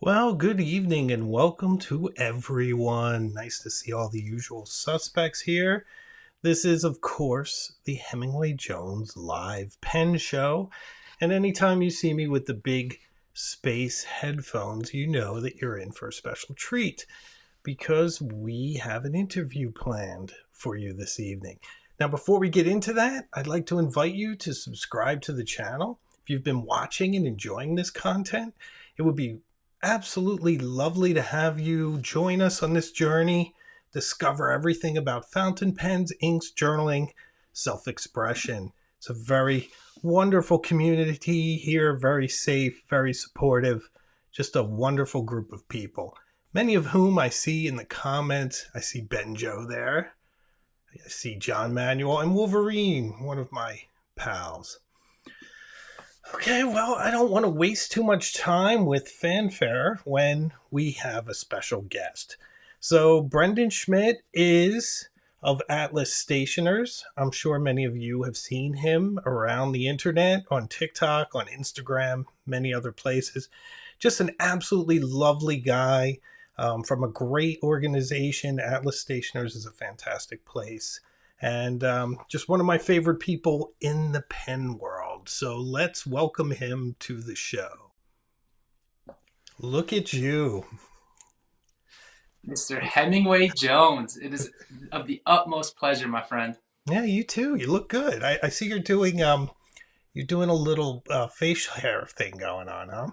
Well, good evening and welcome to everyone. Nice to see all the usual suspects here. This is, of course, the Hemingway Jones live pen show. And anytime you see me with the big space headphones, you know that you're in for a special treat because we have an interview planned for you this evening. Now, before we get into that, I'd like to invite you to subscribe to the channel. If you've been watching and enjoying this content, it would be absolutely lovely to have you join us on this journey, discover everything about fountain pens, inks, journaling, self-expression. It's a very wonderful community here, very safe, very supportive, just a wonderful group of people, many of whom I see in the comments. I see Benjo there. I see John Manuel and Wolverine, one of my pals. Okay, well, I don't want to waste too much time with fanfare when we have a special guest. So Brendan Schmidt is of Atlas Stationers. I'm sure many of you have seen him around the internet, on TikTok, on Instagram, many other places. Just an absolutely lovely guy from a great organization. Atlas Stationers is a fantastic place. And just one of my favorite people in the pen world. So let's welcome him to the show. Look at you. Mr. Hemingway Jones. It is of the utmost pleasure, my friend. Yeah, you too. You look good. I see you're doing a little facial hair thing going on, huh?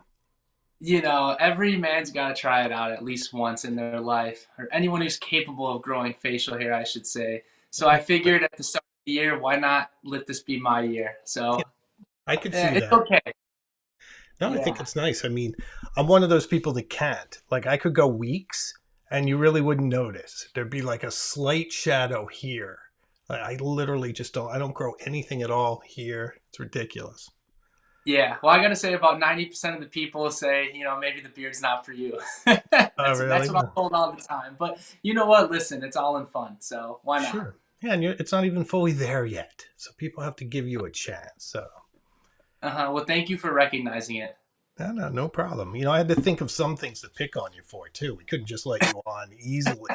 You know, every man's got to try it out at least once in their life, or anyone who's capable of growing facial hair, I should say. So I figured at the start of the year, why not let this be my year? Yeah, So I could see it's that. okay. No, I think Yeah. it's nice. I mean, I'm one of those people that can't. Like, I could go weeks and you really wouldn't notice. There'd be like a slight shadow here. I literally just don't. I don't grow anything at all here. It's ridiculous. Yeah. Well, I got to say about 90% of the people say, maybe the beard's not for you. Oh, That's really? what I'm told all the time. But you know what? Listen, it's all in fun. So why not? Sure. Yeah, and it's not even fully there yet. So people have to give you a chance. So, Well, thank you for recognizing it. no problem. I had to think of some things to pick on you for, too. We couldn't just let you on easily.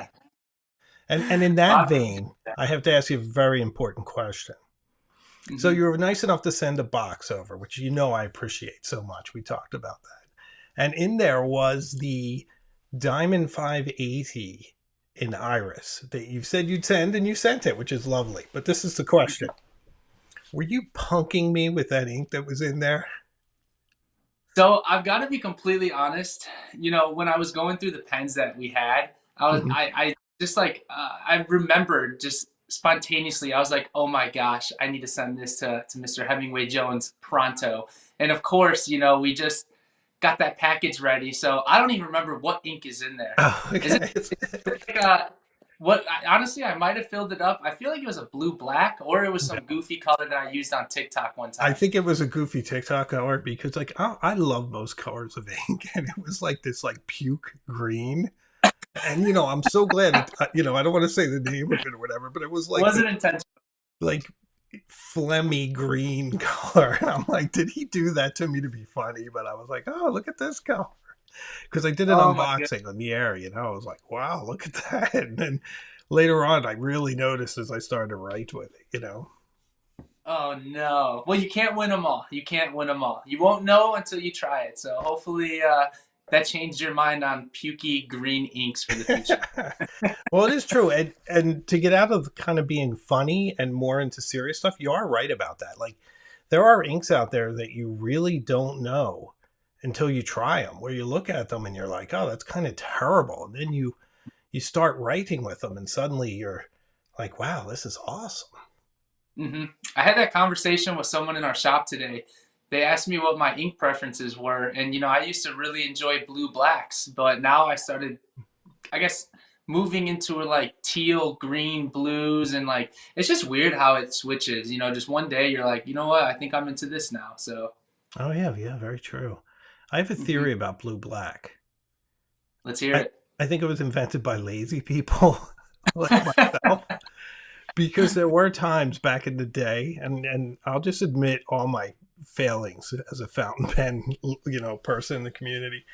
And in that Well, vein, I have to ask you a very important question. So mhm. you were nice enough to send a box over, which I appreciate so much. We talked about that. And in there was the Diamond 580 in Iris that you said you'd send, and you sent it, which is lovely. But this is the question. Were you punking me with that ink that was in there? So I've got to be completely honest. When I was going through the pens that we had, I just like, I remembered just spontaneously. I was like, oh my gosh, I need to send this to Mr. Hemingway Jones pronto. And of course, we just got that package ready. So I don't even remember what ink is in there. Oh, Is it okay. like honestly, I might have filled it up. I feel like it was a blue black or it was some goofy color that I used on TikTok one I time. think it was a goofy TikTok color because, like, I love most colors of ink, and it was like this, like, puke green. And I'm so glad. I don't want to say the name of it or whatever, but it was like this, Wasn't intentional. like, phlegmy green color. And I'm like, did he do that to me to be funny? But I was like, oh, look at this color, because I did an Oh my god. unboxing on the air. I was like, wow, look at that. And then later on, I really noticed as I started to write with it. Oh no. Well, you can't win them all. You can't win them all. You won't know until you try it. So hopefully that changed your mind on pukey green inks for the future. Well, it is true, and to get out of kind of being funny and more into serious stuff, you are right about that. Like, there are inks out there that you really don't know until you try them, where you look at them and you're like, oh, that's kind of terrible, and then you start writing with them, and suddenly you're like, wow, this is awesome. I had that conversation with someone in our shop today. They asked me what my ink preferences were, and I used to really enjoy blue blacks, but now I started, I guess, moving into like teal, green, blues, and like it's just weird how it switches. Just one day you're like, you know what, I think I'm into this now. So, Oh yeah, yeah, very true. I have a mhm. theory about blue black. Let's hear I it. I think it was invented by lazy people like myself. Because there were times back in the day, and I'll just admit all my failings as a fountain pen person in the community.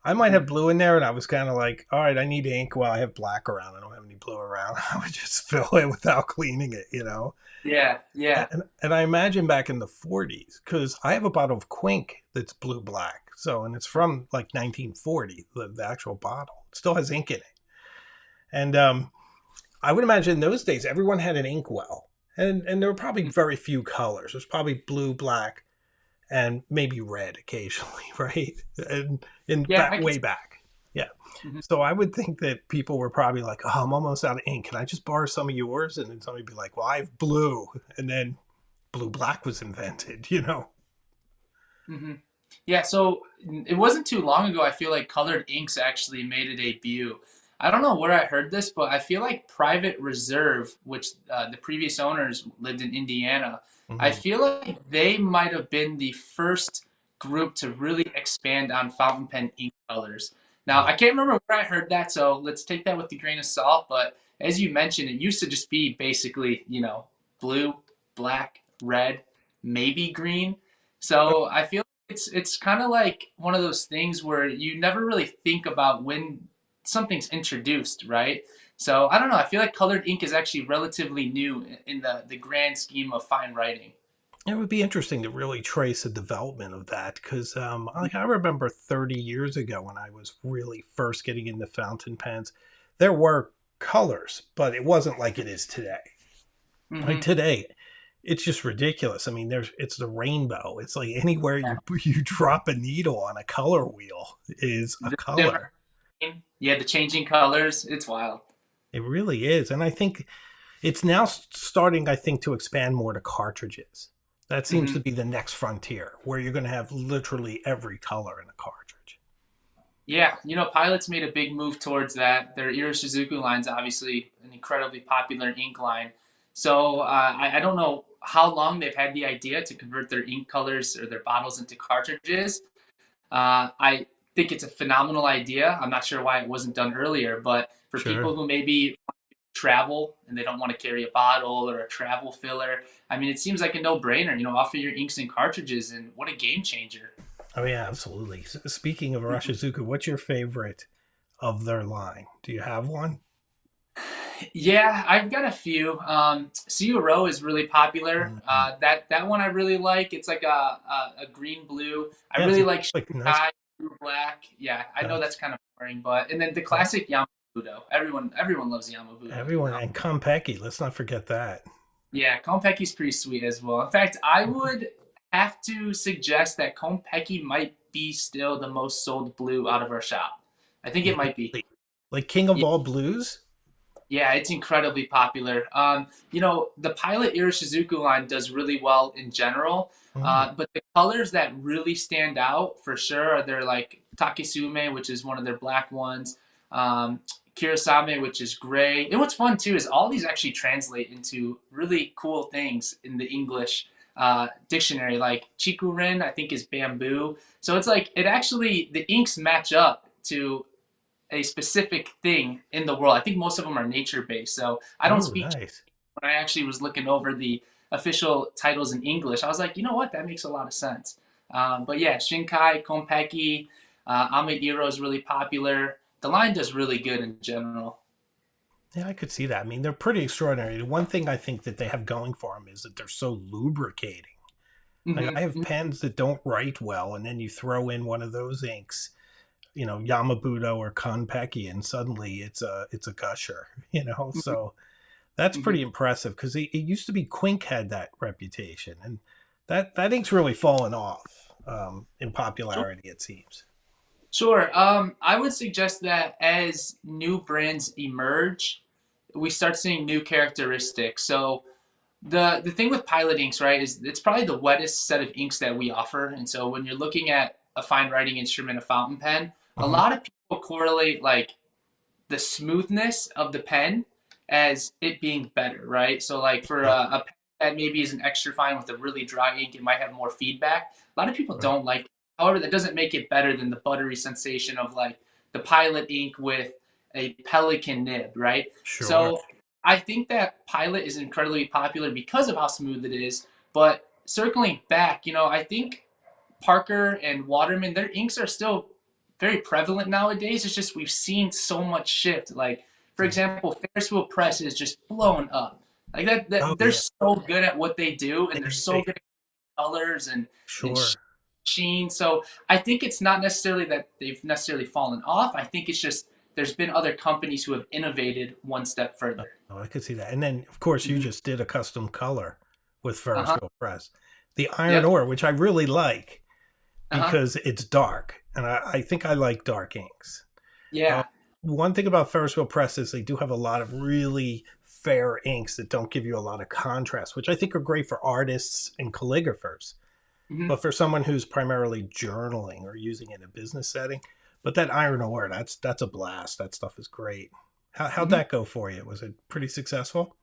I might have blue in there, and I was kind of like, all right, I need ink. Well, I have black around. I don't have any blue around. I would just fill it without cleaning it, you know? Yeah, yeah. And I imagine back in the 40s, because I have a bottle of Quink that's blue black. So, and it's from like 1940, the actual bottle. It still has ink in it. And I would imagine in those days, everyone had an inkwell. And there were probably very few colors. There's probably blue, black, and maybe red occasionally, right? And in Yeah, back I way could. back. Yeah. Mhm. So I would think that people were probably like, "Oh, I'm almost out of ink. Can I just borrow some of yours?" And then somebody would be like, "Well, I have blue." And then blue black was invented, you know. Mhm. Yeah, so it wasn't too long ago. I feel like colored inks actually made a debut. I don't know where I heard this, but I feel like Private Reserve, which the previous owners lived in Indiana, I Hmm. feel like they might have been the first group to really expand on fountain pen ink colors. Now, Yeah. I can't remember where I heard that, so let's take that with a grain of salt. But as you mentioned, it used to just be basically, blue, black, red, maybe green. So I feel it's kind of like one of those things where you never really think about when something's introduced, right? So I don't know. I feel like colored ink is actually relatively new in the grand scheme of fine writing. It would be interesting to really trace the development of that because, like, I remember 30 years ago when I was really first getting into fountain pens, there were colors, but it wasn't like it is today. Like Hmm. today, it's just ridiculous. I mean, it's the rainbow. It's like anywhere you drop a needle on a color wheel is a The different, color. yeah, the changing colors. It's wild. It really is, and I think it's now starting. I think to expand more to cartridges. That seems to Hmm. be the next frontier, where you're going to have literally every color in a cartridge. Yeah, Pilot's made a big move towards that. Their Shizuku line's obviously an incredibly popular ink line. So I don't know how long they've had the idea to convert their ink colors or their bottles into cartridges. I think it's a phenomenal idea. I'm not sure why it wasn't done earlier, but for Sure. people who maybe travel and they don't want to carry a bottle or a travel filler, I mean, it seems like a no-brainer. Offer your inks and cartridges, and what a game changer. Oh yeah, absolutely. Speaking of Rashizuku, what's your favorite of their line? Do you have one? Yeah, I've got a few. CRO is really popular. Mhm. That one I really like. It's like a green blue. I Yeah, really it's like like nice. Shanghai blue black. Yeah, I know that's kind of boring, but and then the Yeah, classic Yamabudo. Everyone loves everyone Yamabudo. and Konpeki. Let's not forget that. Yeah, Konpeki's pretty sweet as well. In fact, I would have to suggest that Konpeki might be still the most sold blue out of our shop. I think it might be. Really? Like King of all blues? Yeah, it's incredibly popular. The Pilot Shizuku line does really well in general, Mm. but the colors that really stand out for sure are their like Takisume, which is one of their black ones, um, Kirasame, which is gray. And what's fun too is all these actually translate into really cool things in the English dictionary. Like Chikurin, I think is bamboo. So it's like it actually the inks match up to a specific thing in the world. I think most of them are nature based. So I don't Oh, speak. nice. When I actually was looking over the official titles in English, I was like, you know what, that makes a lot of sense. But yeah, Shinkai, Konpeki, Amairo is really popular. The line does really good in general. Yeah, I could see that. I mean, they're pretty extraordinary. The one thing I think that they have going for them is that they're so lubricating. Like I have Mm-hmm. pens that don't write well, and then you throw in one of those inks, Yamabudo or Konpeki, and suddenly it's a gusher, So that's Mm-hmm. pretty impressive because it used to be Quink had that reputation, and that ink's really fallen off in Sure. popularity. It seems. Sure. I would suggest that as new brands emerge, we start seeing new characteristics. So the thing with pilot inks, right, is it's probably the wettest set of inks that we offer. And so when you're looking at a fine writing instrument, a fountain pen, a Hmm. lot of people correlate like the smoothness of the pen as it being better, right? So like for Yeah, a pen that maybe is an extra fine with a really dry ink, it might have more feedback. A lot of people right. don't like it. However, that doesn't make it better than the buttery sensation of like the pilot ink with a pelican nib, right? Sure. So I think that pilot is incredibly popular because of how smooth it is. But circling back, I think Parker and Waterman, their inks are still very prevalent nowadays. It's just we've seen so much shift. Like for example, Ferris wheel press is just blown up. Like Oh they're yeah, so good at what they do, and they're so they good at colors and sure. sheen. So I think it's not necessarily that they've necessarily fallen off. I think it's just there's been other companies who have innovated one step further. Oh, I could see that. And then, of course, you Mm-hmm. just did a custom color with Uh Ferris huh. wheel press, the iron Yep. ore, which I really like Uh huh. because it's dark, and I think I like dark inks. Uh, Yeah. one thing about Ferris wheel press is they do have a lot of really fair inks that don't give you a lot of contrast, which I think are great for artists and calligraphers. Mm-hmm. But for someone who's primarily journaling or using it in a business setting, but that iron ore, that's a blast. That stuff is great. How'd Mm-hmm. that go for you? Was it pretty successful?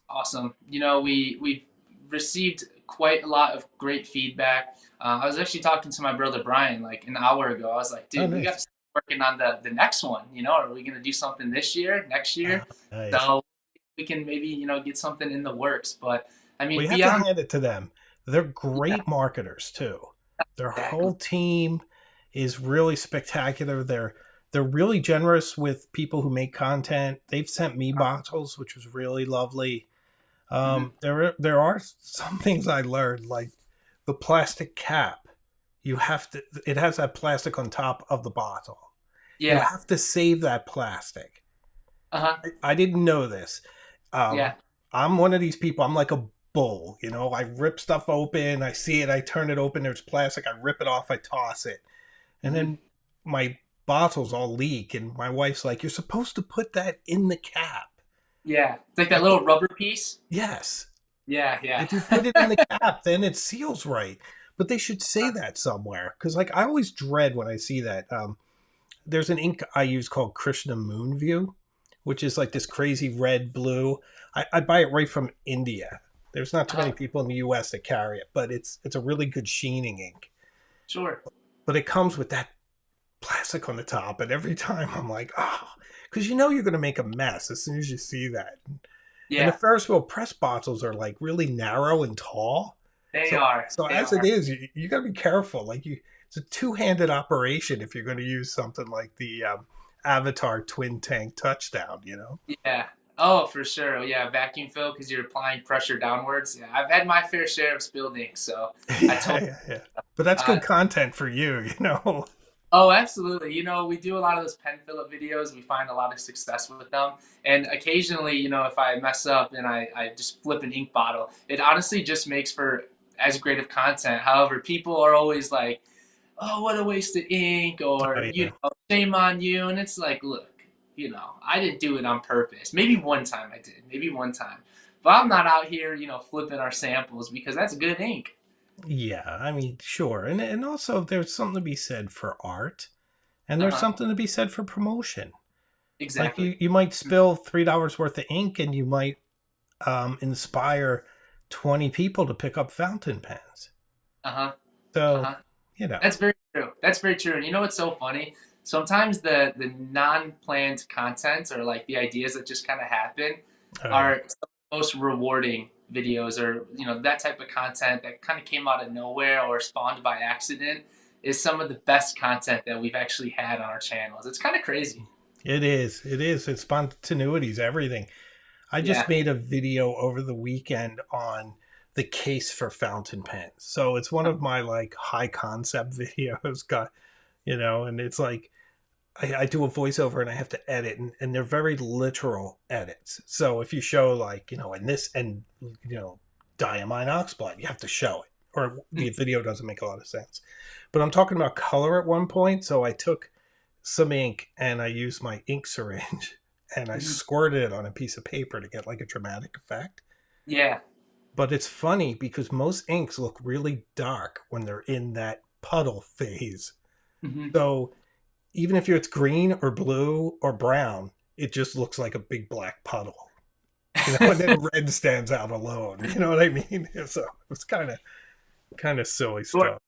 Awesome. You know, we received quite a lot of great feedback. I was actually talking to my brother Brian like an hour ago. I was like, Oh, dude, we got to nice. start working on the next one. You know, are we gonna do something this year, next Oh, year? nice. So we can maybe get something in the works. But I We mean, have to beyond hand it to them. They're yeah, great marketers too. Their exactly. whole team is really spectacular. They're really generous with people who make content. They've sent me bottles, which was really lovely. Mm-hmm. There are some things I learned, like the plastic cap. You have to. It has that plastic on top of the bottle. You Yeah. have to save that plastic. Uh huh. I didn't know this. Yeah. Um, I'm one of these people. I'm like a bull. I rip stuff open. I see it. I turn it open. There's plastic. I rip it off. I toss it, and Mm-hmm. then my bottles all leak. And my wife's like, "You're supposed to put that in the cap." Yeah. It's like I that go, little rubber piece. yes. Yeah. Yeah. If you put it in the cap, then it seals right. But they should say that somewhere because, like, I always dread when I see that. There's an ink I use called Krishna Moonview, which is like this crazy red blue. I buy it right from India. There's not too Uh-huh. many people in the U.S. that carry it, but it's a really good sheening ink. Sure. But it comes with that plastic on the top, and every time I'm like, oh, because you're going to make a mess as soon as you see that. And the Yeah. Ferris wheel press bottles are like really narrow and tall. They So are. so They as it are. is, you got to be careful. It's a two-handed operation if you're going to use something like the Avatar twin tank touchdown. Yeah. Oh, for sure. Yeah, vacuum fill because you're applying pressure downwards. Yeah, I've had my fair share of spilled ink, so I Yeah, told. yeah, yeah. But that's Uh, good content for you. oh, absolutely. We do a lot of those pen fill up videos. We find a lot of success with them, and occasionally, if I mess up and I just flip an ink bottle, it honestly just makes for as great of content. However, people are always like, "Oh, what a waste of ink," Oh or yeah, "Shame on you," and it's like, look, I didn't do it on purpose. Maybe one time I did, maybe one time, but I'm not out here, flipping our samples because that's good ink. yeah. I mean, sure, and also there's something to be said for art, and Uh there's huh. something to be said for promotion. Like Exactly. you might spill $3 worth of ink, and you might inspire 20 people to pick up fountain pens. Uh huh. Uh So, huh. you know, That's very true. That's very true. And you know what's so funny? Sometimes the non-planned content or like the ideas that just kind of happen oh yeah, are some of the most rewarding videos, or that type of content that kind of came out of nowhere or spawned by accident is some of the best content that we've actually had on our channels. It's kind of crazy. it is. It is. It's spontaneity's everything. I just Yeah. made a video over the weekend on the case for fountain pens. So it's one of my like high concept videos, got and it's like I do a voiceover and I have to edit, and they're very literal edits. So if you show like, in this and diamine oxblood, you have to show it. Or the video doesn't make a lot of sense. But I'm talking about color at one point. So I took some ink and I used my ink syringe and I Mhm. squirted it on a piece of paper to get like a dramatic effect. Yeah. But it's funny because most inks look really dark when they're in that puddle phase. Hmm. So even if it's green or blue or brown, it just looks like a big black puddle. And then red stands out alone. You know what I mean? So it's kind of silly Sure. stuff.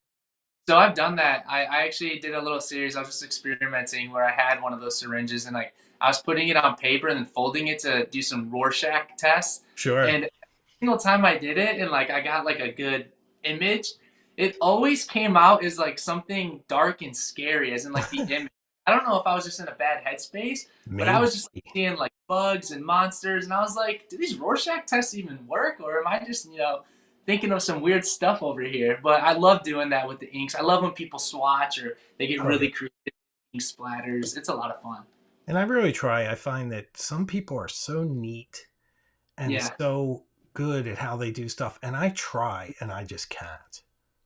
So I've done that. I actually did a little series. I was just experimenting where I had one of those syringes and like I was putting it on paper and then folding it to do some Rorschach tests. Sure. And every single time I did it and like I got like a good image, it always came out as like something dark and scary, as in like the image. I don't know if I was just in a bad headspace, but I Maybe. was just like, seeing like bugs and monsters, and I was like, do these Rorschach tests even work, or am I just thinking of some weird stuff over here? But I love doing that with the inks. I love when people swatch or they get Oh yeah. really creative ink splatters. It's a lot of fun. And I really try. I find that some people are so neat and Yeah. so good at how they do stuff, and I try and I just can't.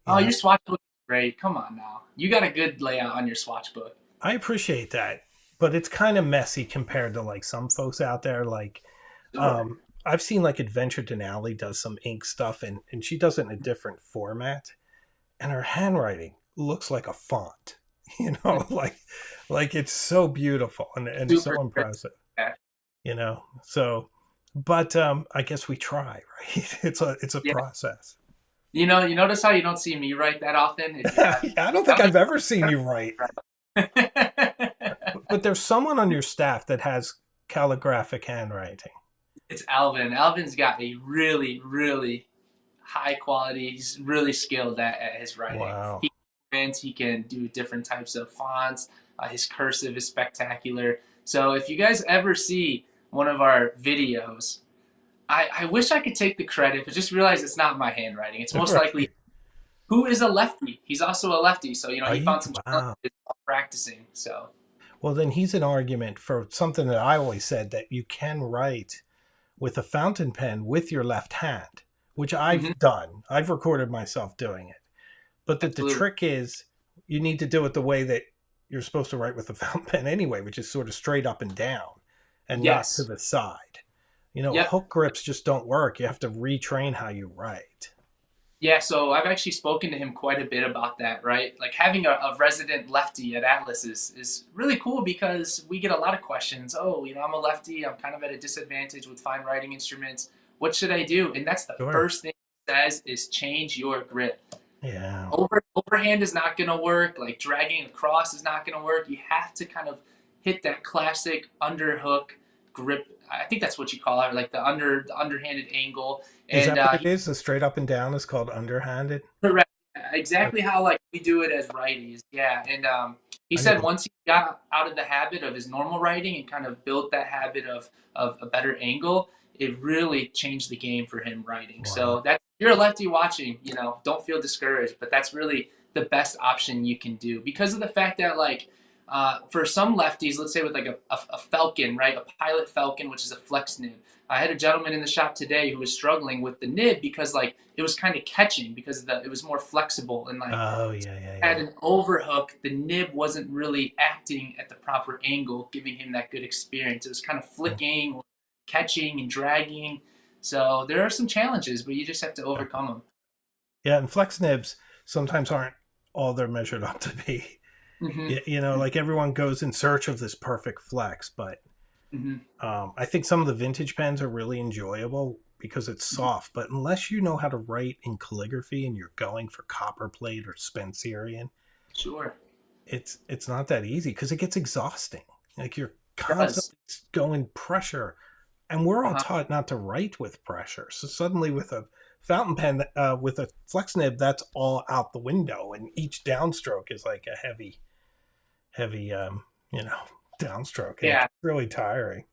You Oh, know, your swatch book is great. Come on now. You got a good layout on your swatch book. I appreciate that, but it's kind of messy compared to like some folks out there. Like, Sure. I've seen like Adventure Denali does some ink stuff, and she does it in a different format, and her handwriting looks like a font. You know, like it's so beautiful and Super so crisp. impressive. Yeah. You know, so but I guess we try, right? It's a Yeah. process. You notice how you don't see me write that often if you have. Yeah, I don't I think don't I've ever seen you write. think. But there's someone on your staff that has calligraphic handwriting. It's Alvin. Alvin's got a really, really high quality. He's really skilled at his writing. Wow. He can print. He can do different types of fonts. His cursive is spectacular. So if you guys ever see one of our videos, I wish I could take the credit, but just realize it's not my handwriting. It's most likely Right. who is a lefty. He's also a lefty, so he Right? found some challenges Wow. while practicing. So Well, then he's an argument for something that I always said, that you can write with a fountain pen with your left hand, which I've mhm, done. I've recorded myself doing it. But that the absolutely, trick is you need to do it the way that you're supposed to write with a fountain pen anyway, which is sort of straight up and down and not to yes, the side. You know, yep. hook grips just don't work. You have to retrain how you write. Yeah, so I've actually spoken to him quite a bit about that, right? Like having a resident lefty at Atlas is really cool because we get a lot of questions. Oh, I'm a lefty. I'm kind of at a disadvantage with fine writing instruments. What should I do? And that's the Sure. first thing he says is change your grip. Yeah. Overhand is not going to work. Like dragging across is not going to work. You have to kind of hit that classic underhook grip. I think that's what you call it, like the underhanded angle. Is And that what it is? The straight up and down is called underhanded? correct. Yeah, exactly Okay. how like we do it as righties. Yeah, and he I need said to, once he got out of the habit of his normal writing and kind of built that habit of a better angle, it really changed the game for him writing. wow. So that you're a lefty watching, don't feel discouraged, but that's really the best option you can do because of the fact that like for some lefties, let's say with like a Falcon, right, a Pilot Falcon, which is a flex nib. I had a gentleman in the shop today who was struggling with the nib because like it was kind of catching because it was more flexible and like Oh, yeah, yeah, had yeah. an overhook. The nib wasn't really acting at the proper angle, giving him that good experience. It was kind of flicking, or catching, and dragging. So there are some challenges, but you just have to Yeah. overcome them. Yeah, and flex nibs sometimes aren't all they're measured up to be. Mm-hmm. Like everyone goes in search of this perfect flex, but Mm-hmm. I think some of the vintage pens are really enjoyable because it's soft. But unless you know how to write in calligraphy and you're going for copperplate or Spencerian, Sure. it's not that easy because it gets exhausting. Like you're It does. constantly going pressure, and we're all Uh-huh. taught not to write with pressure. So suddenly, with a fountain pen, with a flex nib, that's all out the window, and each downstroke is like a heavy, downstroke, and it's Yeah. really tiring.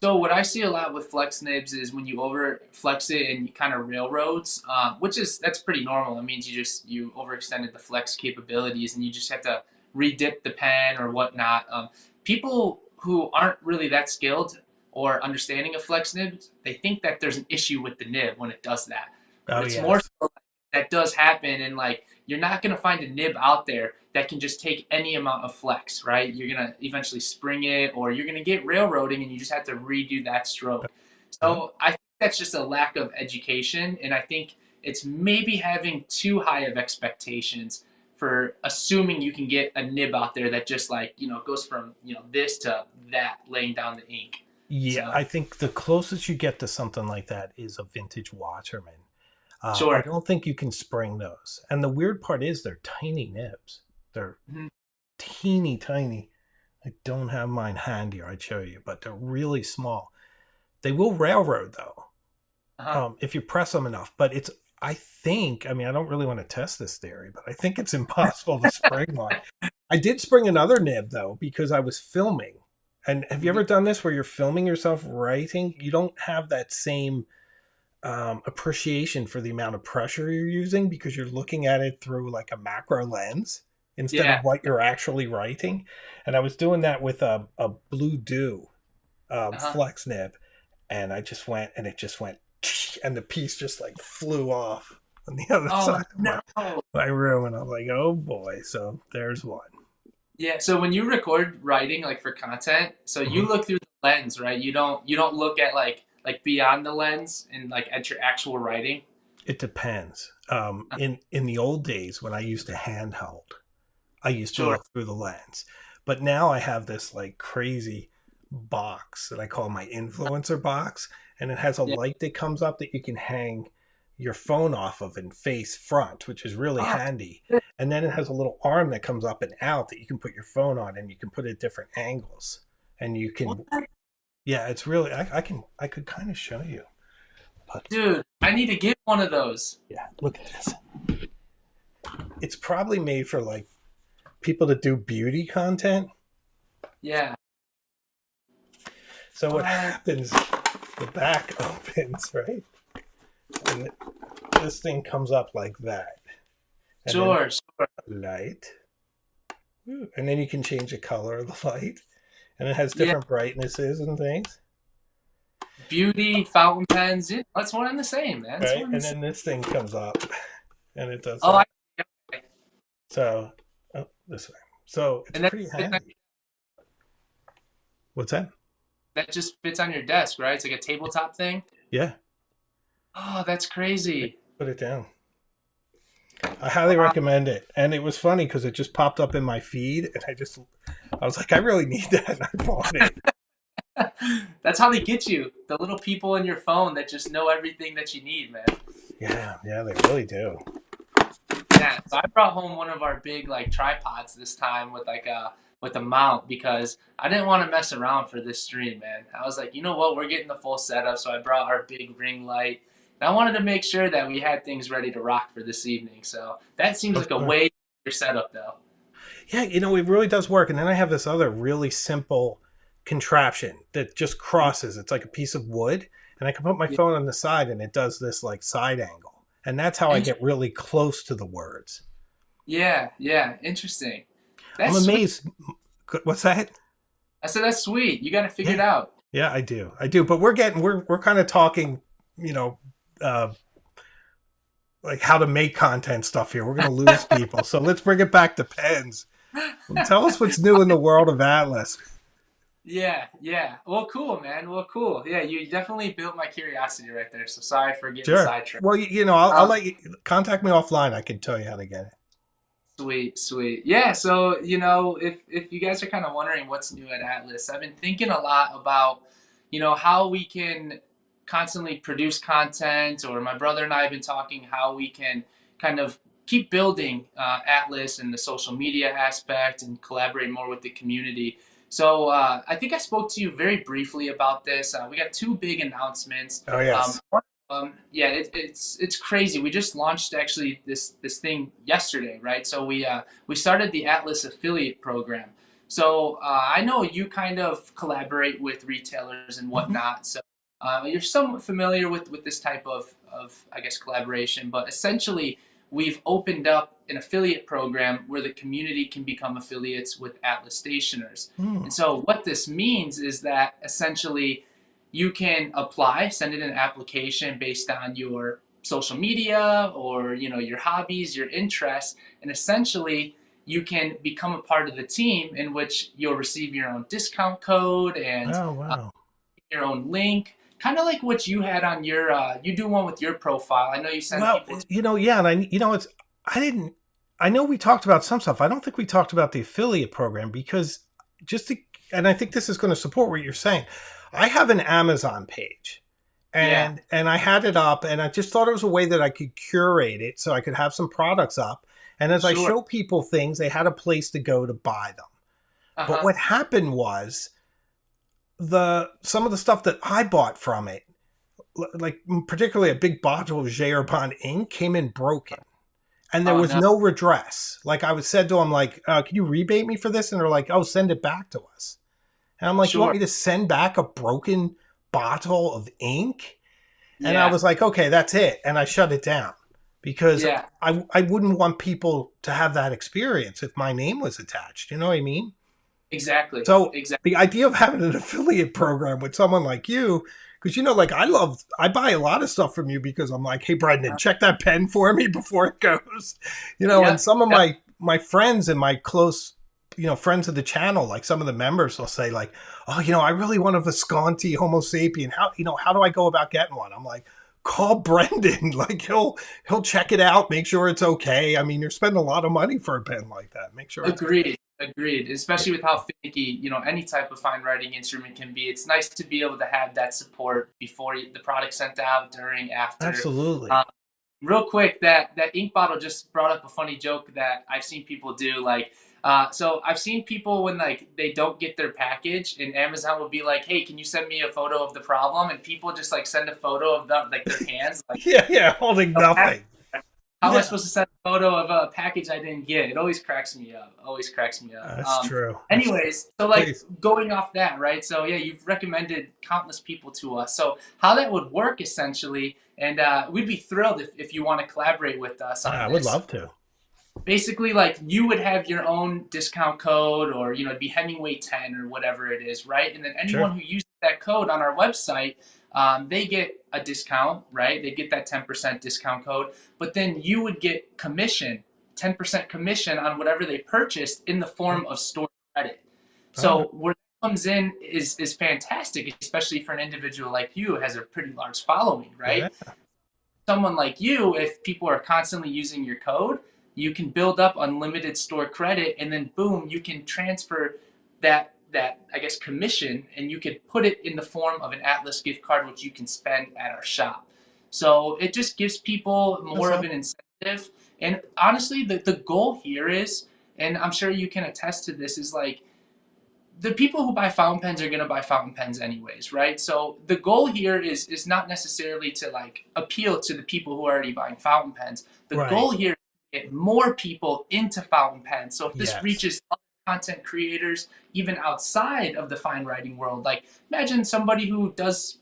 So what I see a lot with flex nibs is when you over flex it and you kind of railroads, that's pretty normal. It means you overextended the flex capabilities and you just have to redip the pen or whatnot. People who aren't really that skilled or understanding of flex nibs, they think that there's an issue with the nib when it does that, but Oh it's more yes, so that does happen and like you're not going to find a nib out there that can just take any amount of flex, right? You're going to eventually spring it or you're going to get railroading and you just have to redo that stroke. yeah, So I think that's just a lack of education. And I think it's maybe having too high of expectations for assuming you can get a nib out there that just like, goes from, this to that laying down the ink. yeah. So, I think the closest you get to something like that is a vintage Waterman. I sure. don't think you can spring those. And the weird part is they're tiny nibs. They're Mhm. teeny tiny. I don't have mine handy, or I'd show you, but they're really small. They will railroad though, Uh-huh. if you press them enough. But I think, I mean, I don't really want to test this theory, but I think it's impossible to spring one. I did spring another nib though, because I was filming. And have you ever done this where you're filming yourself writing? You don't have that same appreciation for the amount of pressure you're using because you're looking at it through like a macro lens instead of Yeah. what you're actually writing. And I was doing that with a Blue Dew Uh-huh. flex nib, and it just went, and the piece just like flew off on the other Oh side of no. my room, and I'm like, oh boy. So there's one. Yeah. So when you record writing like for content, so you Mhm. look through the lens, right? You don't look at like beyond the lens and like at your actual writing. It depends. In the old days when I used to handheld, I used to Sure. look through the lens. But now I have this like crazy box that I call my influencer box, and it has a Yeah. light that comes up that you can hang your phone off of and face front, which is really Oh, handy. And then it has a little arm that comes up and out that you can put your phone on, and you can put it at different angles. And you can, what? yeah, it's really, I could kind of show you. But Dude, I need to get one of those. yeah, look at this. It's probably made for like people that do beauty content. Yeah. So what What? happens, the back opens, right? And this thing comes up like that. And then Sure, sure. light. And then you can change the color of the light. And it has Yeah. different brightnesses and things. Beauty, fountain pens. Yeah, that's one and the same, man. It's Right? one and the And same. then this thing comes up and it does Oh, I that. okay. So, oh, this way. So it's And that pretty fits on, handy. What's that? that just fits on your desk, right? It's like a tabletop thing. Yeah. Oh, that's crazy. Put it down. I highly Wow. recommend it. And it was funny because it just popped up in my feed, and I was like, I really need that, and I bought it. That's how they get you. The little people in your phone that just know everything that you need, man. Yeah, yeah, they really do. Yeah. So I brought home one of our big like tripods this time with like a mount because I didn't want to mess around for this stream, man. I was like, you know what, we're getting the full setup, so I brought our big ring light. And I wanted to make sure that we had things ready to rock for this evening. So that seems Of like a course. way easier setup though. Yeah, it really does work. And then I have this other really simple contraption that just crosses. It's like a piece of wood, and I can put my Yeah. phone on the side, and it does this like side angle. And that's how I Int- get really close to the words. yeah, yeah, interesting. I'm That's sweet. amazed. What's that? I said that's sweet. You got to figure it Yeah, out. yeah, I do. I do. But we're kind of talking, you know, uh, like how to make content stuff here. We're going to lose people. So let's bring it back to pens. Tell us what's new in the world of Atlas. Yeah, yeah. Well, cool, man. Well, cool. Yeah, you definitely built my curiosity right there. So sorry for getting Sure. sidetracked. Well, I'll Um, let you contact me offline. I can tell you how to get it. Sweet, sweet. Yeah, so if you guys are kind of wondering what's new at Atlas, I've been thinking a lot about, how we can constantly produce content, or my brother and I have been talking how we can kind of keep building Atlas and the social media aspect and collaborate more with the community. So I think I spoke to you very briefly about this. We got two big announcements. Oh yes. Yeah, it's crazy. We just launched actually this thing yesterday, right? So we started the Atlas affiliate program. So I know you kind of collaborate with retailers and Hmm. whatnot. So you're somewhat familiar with this type of I guess collaboration. But essentially, we've opened up an affiliate program where the community can become affiliates with Atlas stationers. Hmm. And so what this means is that essentially you can apply, send in an application based on your social media or your hobbies, your interests, and essentially you can become a part of the team in which you'll receive your own discount code and Oh wow. your own link, kind of like what you had on your you do one with your profile. I know you send Well, people to. yeah, and it's I didn't. I know we talked about some stuff. I don't think we talked about the affiliate program because just to, and I think this is going to support what you're saying. I have an Amazon page, Yeah, and I had it up, and I just thought it was a way that I could curate it so I could have some products up, and as I sure. show people things, they had a place to go to buy them. But Uh-huh. what happened was some of the stuff that I bought from it like particularly a big bottle of Jerbon ink came in broken, and there Oh was no. no redress. Like I was said to them, like, "Can you rebate me for this?" And they're like, "Oh, send it back to us." And I'm like, "You want Sure. me to send back a broken bottle of ink?" And I Yeah. was like, "Okay, that's it." And I shut it down because Yeah. I wouldn't want people to have that experience if my name was attached. You know what I mean? Exactly. So Exactly. the idea of having an affiliate program with someone like you, because like I buy a lot of stuff from you because I'm like, hey Brendan, check that pen for me before it goes. And Yep. some of Yep. my friends and my close, friends of the channel, like some of the members will say like, oh, I really want a Visconti Homo sapien. How do I go about getting one? I'm like, call Brendan. Like he'll check it out, make sure it's okay. I mean, you're spending a lot of money for a pen like that. Make sure it's Agreed. Agreed. Especially with how finicky, any type of fine writing instrument can be. It's nice to be able to have that support before the product's sent out, during, after. absolutely. Real quick, that ink bottle just brought up a funny joke that I've seen people do. Like, so I've seen people when like they don't get their package, and Amazon will be like, "Hey, can you send me a photo of the problem?" And people just like send a photo of like their hands, like, Yeah, holding "No package." nothing. How am I Yeah, supposed to send a photo of a package I didn't get? It always cracks me up. Always cracks me up. that's true. Anyways, so like Please. going off that, right? So yeah, you've recommended countless people to us. So how that would work essentially, and we'd be thrilled if you want to collaborate with us on I would this. love to. Basically, like you would have your own discount code, or it'd be Hemingway 10 or whatever it is, right? And then anyone Sure. who uses that code on our website, they get a discount, right? They get that 10% discount code, but then you would get commission, 10% commission on whatever they purchased in the Yeah. form of store credit. All right. So where that comes in is fantastic, especially for an individual like you who has a pretty large following, Yeah. right? Someone like you, if people are constantly using your code, you can build up unlimited store credit, and then boom, you can transfer that I guess commission, and you could put it in the form of an Atlas gift card, which you can spend at our shop. So it just gives people That's more of all. an incentive. And honestly, the goal here is, and I'm sure you can attest to this, is like the people who buy fountain pens are going to buy fountain pens anyways, right? So the goal here is not necessarily to like appeal to the people who are already buying fountain pens. The Right. goal here is to get more people into fountain pens. So if this Yes. reaches other content creators even outside of the fine writing world, like imagine somebody who does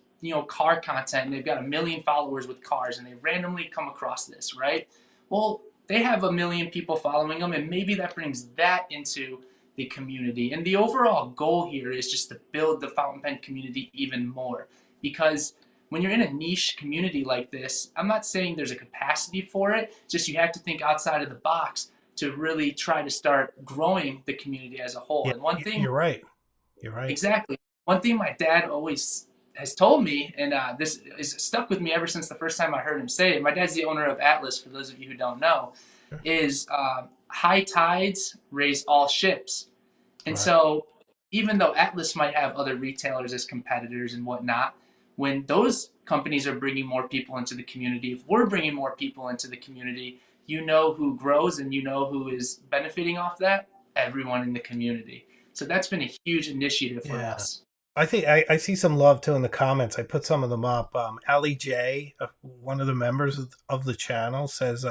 car content, and they've got 1 million followers with cars, and they randomly come across this, right? Well, they have 1 million people following them, and maybe that brings that into the community. And the overall goal here is just to build the fountain pen community even more. Because when you're in a niche community like this, I'm not saying there's a capacity for it, just you have to think outside of the box to really try to start growing the community as a whole. Yeah. And one thing, You're right. You're right. exactly, one thing my dad always has told me, and this is stuck with me ever since the first time I heard him say it. My dad's the owner of Atlas, for those of you who don't know, Sure. is high tides raise all ships. And Right. so, even though Atlas might have other retailers as competitors and whatnot, when those companies are bringing more people into the community, if we're bringing more people into the community, you know who grows and you know who is benefiting off that? Everyone in the community. So that's been a huge initiative for Yeah. us. I think I see some love too in the comments. I put some of them up. Ali J, one of the members of the channel, says,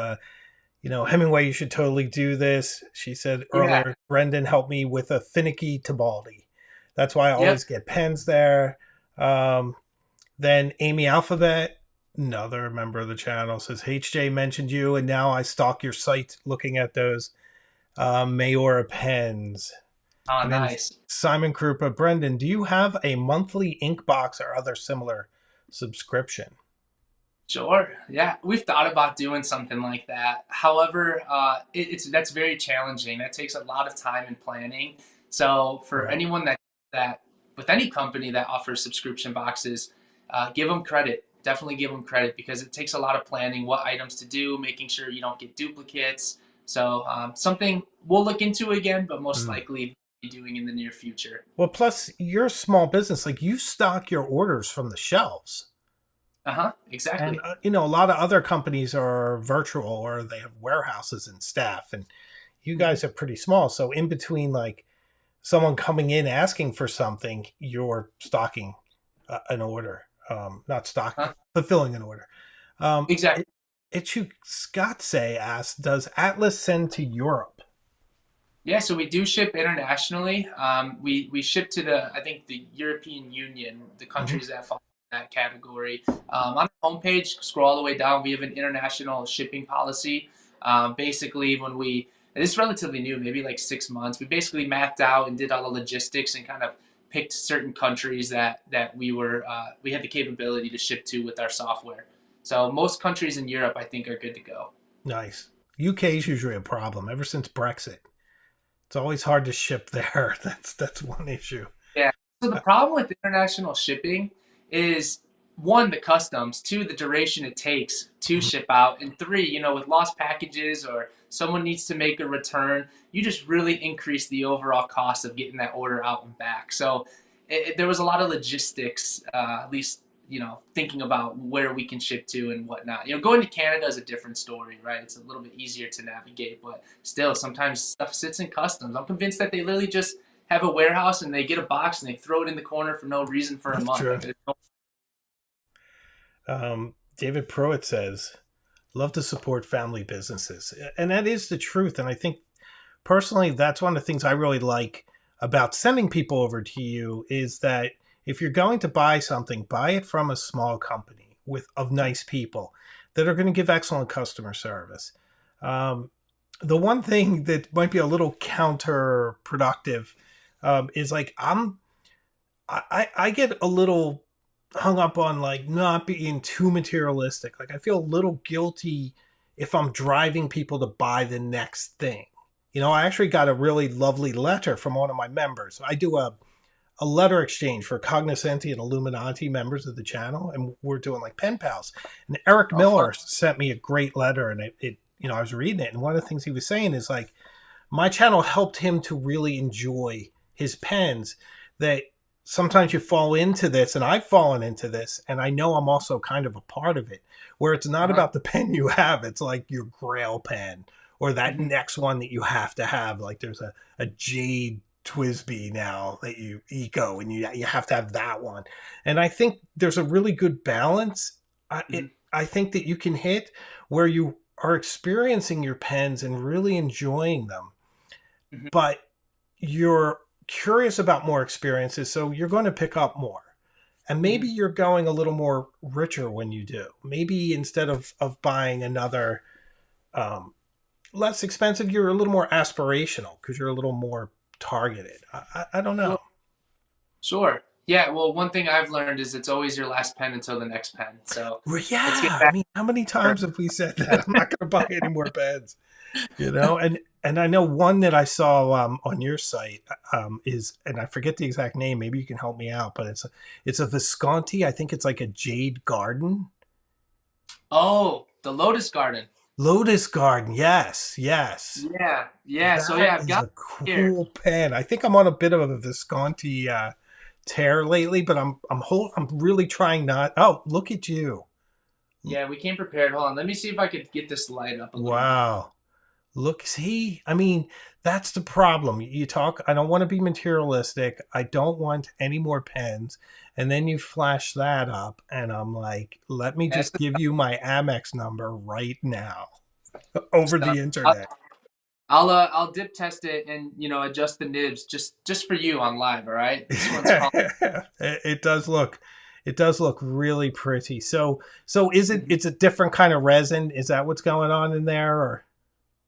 Hemingway, you should totally do this. She said Yeah. earlier, Brendan helped me with a finicky Tibaldi. That's why I Yep. always get pens there. Um, then Amy Alphabet, another member of the channel, says HJ mentioned you, and now I stalk your site looking at those Mayora pens. Oh, And then nice. Simon Krupa, Brendan, do you have a monthly ink box or other similar subscription? Sure. Yeah, we've thought about doing something like that. However, it's that's very challenging. That takes a lot of time and planning. So for Right. anyone that with any company that offers subscription boxes, give them credit. Definitely give them credit, because it takes a lot of planning, what items to do, making sure you don't get duplicates. So something we'll look into again, but most Mm. likely be doing in the near future. Well, plus you're a small business. Like you stock your orders from the shelves. Uh huh. And, Exactly. a lot of other companies are virtual or they have warehouses and staff. And you Mhm. guys are pretty small. So in between, like someone coming in asking for something, you're stocking an order. not stock, Huh? fulfilling an order. Um, Exactly. it, Scott say asked, does Atlas send to Europe? Yeah, so we do ship internationally. We ship to the I think the European Union, the Hmm. countries that fall in that category. On our homepage, scroll all the way down. We have an international shipping policy. Basically, when we this is relatively new, maybe like 6 months. We basically mapped out and did all the logistics and kind of picked certain countries that we had the capability to ship to with our software. So most countries in Europe, I think, are good to go. Nice. UK is usually a problem ever since Brexit. It's always hard to ship there. That's one issue. Yeah. So the Uh, problem with international shipping is one, the customs, two, the duration it takes to ship out, and three, with lost packages or someone needs to make a return, you just really increase the overall cost of getting that order out and back. So there was a lot of logistics, at least thinking about where we can ship to and whatnot. Going to Canada is a different story, right? It's a little bit easier to navigate, but still, sometimes stuff sits in customs. I'm convinced that they literally just have a warehouse and they get a box and they throw it in the corner for no reason for a that's month. true. Like there's no. David Pruitt says, love to support family businesses. And that is the truth. And I think personally, that's one of the things I really like about sending people over to you is that if you're going to buy something, buy it from a small company of nice people that are going to give excellent customer service. Um, the one thing that might be a little counterproductive is like I get a little hung up on like not being too materialistic. Like I feel a little guilty if I'm driving people to buy the next thing. I actually got a really lovely letter from one of my members. I do a letter exchange for Cognoscenti and Illuminati members of the channel, and we're doing like pen pals. And Eric Oh, fun. Miller sent me a great letter, and I was reading it, and one of the things he was saying is like my channel helped him to really enjoy his pens. That sometimes you fall into this, and I've fallen into this, and I know I'm also kind of a part of it, where it's not Uh-huh. about the pen you have, it's like your grail pen or that Mhm. next one that you have to have. Like there's a jade TWSBI now that you eco, and you have to have that one. And I think there's a really good balance. Mhm. I think that you can hit where you are experiencing your pens and really enjoying them, Mhm. but you're curious about more experiences, so you're going to pick up more. And maybe Mhm. you're going a little more richer when you do. Maybe instead of buying another less expensive, you're a little more aspirational because you're a little more targeted. I don't know. Sure. Sure. Yeah. Well, one thing I've learned is it's always your last pen until the next pen. So Well, let's get yeah, I back. mean, how many times have we said that? I'm not going to buy any more beds, And I know one that I saw on your site is, and I forget the exact name. Maybe you can help me out, but it's a Visconti. I think it's like a jade garden, Oh, the Lotus Garden. Lotus garden. Yes, yes, Yeah. Yeah. So that yeah, I've is got a it here. cool pen. I think I'm on a bit of a Visconti tear lately, but I'm really trying not. Oh, look at you! Yeah, we came prepared. Hold on. Let me see if I could get this light up a little more. Wow. Look, see, I mean, that's the problem. You talk, I don't want to be materialistic. I don't want any more pens. And then you flash that up, and I'm like, let me That's just the give you my Amex number right now over stuff. the internet. I'll dip test it and adjust the nibs just for you on live. All right. This one's called. It does look, it does look really pretty. So is it, Mhm. it's a different kind of resin? Is that what's going on in there? Or,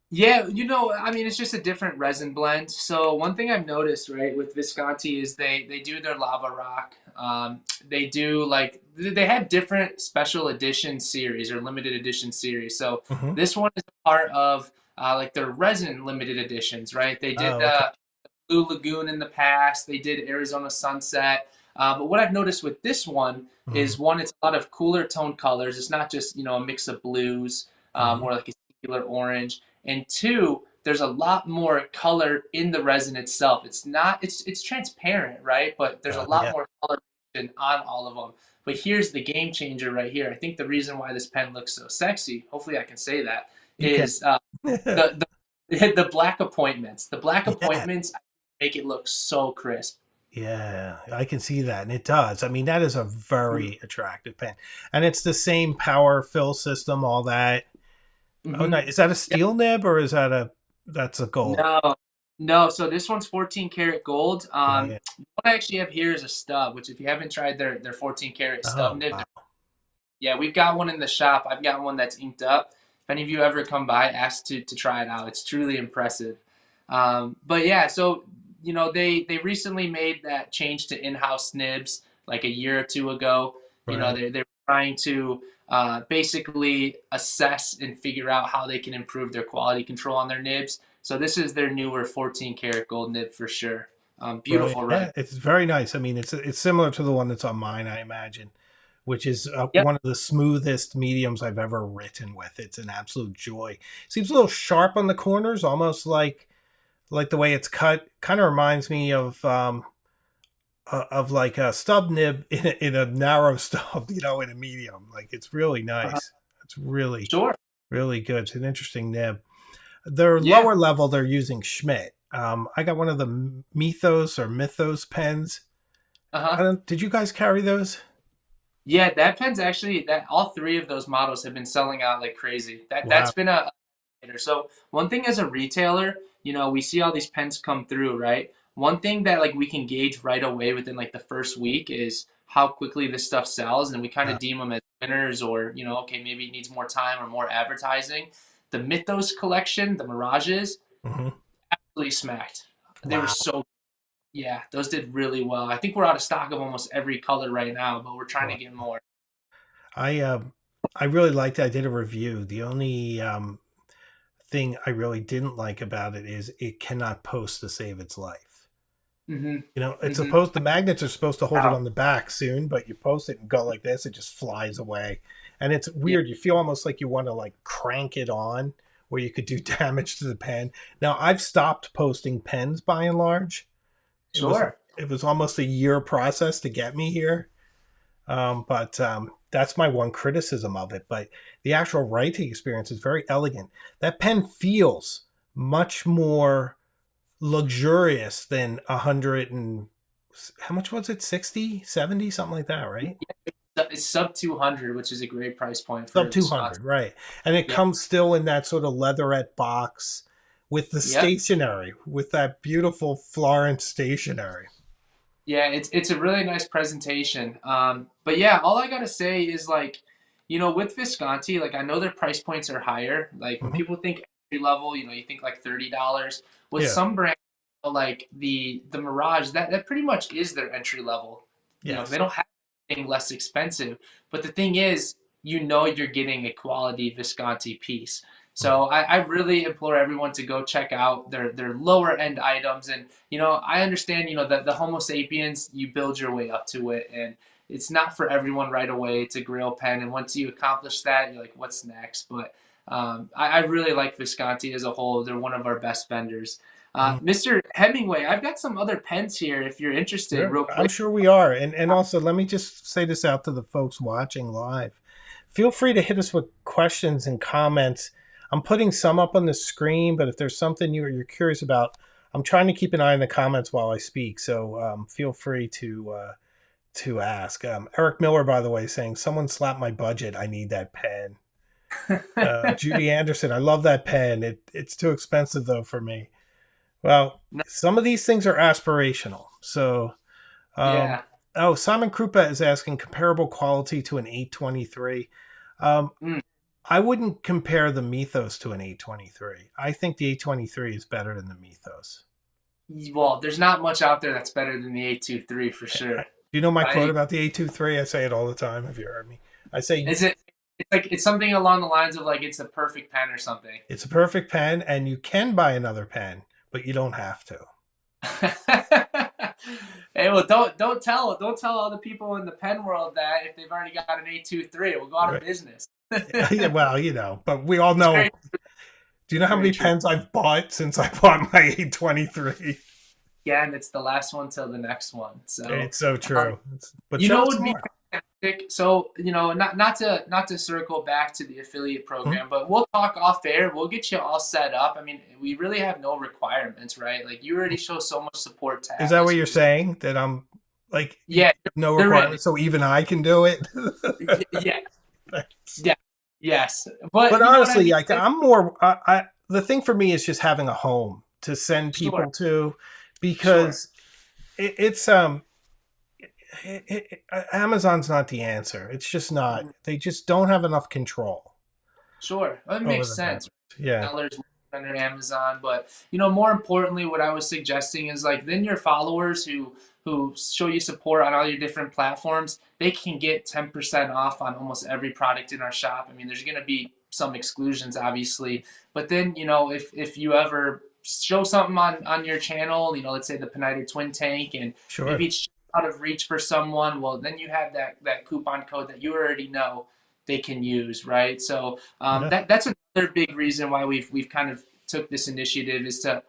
Yeah, I mean, it's just a different resin blend. So one thing I've noticed, right, with Visconti is they do their lava rock. They do like they have different special edition series or limited edition series. So Mhm. this one is a part of like their resin limited editions, right? They did Oh, okay. Blue Lagoon in the past. They did Arizona Sunset. But what I've noticed with this one Mhm. is one, it's a lot of cooler tone colors. It's not just a mix of blues Mhm. or like a singular orange. And two, there's a lot more color in the resin itself. It's not it's transparent, right? But there's a lot Yeah. more coloration on all of them. But here's the game changer right here. I think the reason why this pen looks so sexy, hopefully I can say that, You can. is the the black appointments. The black Yeah. appointments make it look so crisp. Yeah, I can see that, and it does. I mean, that is a very attractive pen, and it's the same power fill system, all that. Oh, Mm-hmm. nice. Is that a steel nib or is that a that's a gold? No, no. So this one's 14 karat gold. Yeah, yeah. What I actually have here is a stub, which if you haven't tried their 14 karat stub Oh, nib, wow. yeah, we've got one in the shop. I've got one that's inked up. If any of you ever come by, ask to try it out. It's truly impressive. But yeah, so they recently made that change to in-house nibs like a year or two ago. Right. They're trying to basically assess and figure out how they can improve their quality control on their nibs. So this is their newer 14 karat gold nib for sure. Brilliant. Beautiful, right? Yeah, it's very nice. I mean, it's similar to the one that's on mine, I imagine, which is Yep. one of the smoothest mediums I've ever written with. It's an absolute joy. Seems a little sharp on the corners, almost like the way it's cut. Kind of reminds me of like a stub nib in a narrow stub, in a medium. Like it's really Uh-huh. nice. It's really Sure. really good. It's an interesting nib. Their Yeah. lower level, they're using Schmidt. I got one of the Mythos pens. Uh-huh. Did you guys carry those? Yeah, that pen's actually that all three of those models have been selling out like crazy. That's Wow. been a hitter. So one thing as a retailer, we see all these pens come through, right? One thing that like we can gauge right away within like the first week is how quickly this stuff sells, and we kind Wow. of deem them as winners, or okay, maybe it needs more time or more advertising. The Mythos collection, the Mirages, Hmm. really smacked. They were Wow. so yeah, those did really well. I think we're out of stock of almost every color right now, but we're trying to Wow. get more. I really liked it. I did a review. The only thing I really didn't like about it is it cannot post to save its life. Mhm. It's Mhm. supposed the magnets are supposed to hold it Wow. on the back soon, but you post it and go like this, it just flies away. And it's Yeah. weird. You feel almost like you want to like crank it on where you could do damage to the pen. Now I've stopped posting pens by and large. It was Sure. it was almost a year process to get me here. But that's my one criticism of it. But the actual writing experience is very elegant. That pen feels much more luxurious than 100 and how much was it? 60, 70, something like that, right? It's sub 200, which is a great price point for Sub a Visconti. 200, right? And it Yeah. comes still in that sort of leatherette box with the Yep. stationery, with that beautiful Florence stationery. Yeah, it's a really nice presentation. But yeah, all I gotta say is like, with Visconti, like I know their price points are higher. Like when Mhm. people think entry level, you think like $30. With Yeah. some brands, like the Mirage, that pretty much is their entry level. Yes. They don't have anything less expensive. But the thing is, you're getting a quality Visconti piece. Right. So I really implore everyone to go check out their lower end items. And I understand that the Homo sapiens, you build your way up to it, and it's not for everyone right away. It's a grail pen, and once you accomplish that, you're like, what's next? But I really like Visconti as a whole. They're one of our best vendors. Mhm. Mr. Hemingway, I've got some other pens here if you're interested, Sure. real I'm quick. sure we are. And also let me just say this out to the folks watching live. Feel free to hit us with questions and comments. I'm putting some up on the screen, but if there's something you're curious about, I'm trying to keep an eye on the comments while I speak. So feel free to ask. Eric Miller, by the way, saying someone slapped my budget. I need that pen. Judy Anderson, I love that pen. It's too expensive though for me. Well, No, some of these things are aspirational. So um, yeah. oh, Simon Krupa is asking comparable quality to an 823. Um, Mm. I wouldn't compare the Mythos to an 823. I think the 823 is better than the Mythos. Well, there's not much out there that's better than the 823 for Do sure. you know my quote I about the 823? I say it all the time. Have you heard me? I say is it it's like it's something along the lines of like it's a perfect pen or something. it's a perfect pen, and you can buy another pen, but you don't have to. Hey, well, don't tell all the people in the pen world that if they've already got an 823, we'll go out of Right. business. Yeah, well, but we all It's know. very Do you know how very many true. pens I've bought since I bought my 823? Again, it's the last one till the next one. So, It's so um, true. But you show know, us what would be more. So, not to circle back to the affiliate Hmm? program, but we'll talk off air. We'll get you all set up. I mean, we really have no requirements, right? Like you already show so much support to Is have that what this you're resource. saying? That I'm like Yeah, no there is. requirements, so even I can do it? Yeah, Thanks. yeah, yes. But But you know what I honestly, mean? like I'm more. The thing for me is just having a home to send Sure, people to, sure, because it's Amazon's not the answer. It's just not. mhm, They just don't have enough control sure. That over makes the sense. vendors. Yeah, Sellers under Amazon, but more importantly, what I was suggesting is like then your followers who show you support on all your different platforms, they can get 10% off on almost every product in our shop. I mean, there's going to be some exclusions, obviously, but then if you ever show something on your channel, let's say the Pinida Twin Tank, and sure. maybe it's out of reach for someone, well, then you have that coupon code that you already know they can use, right? So Yeah, that's another big reason why we've kind of took this initiative is to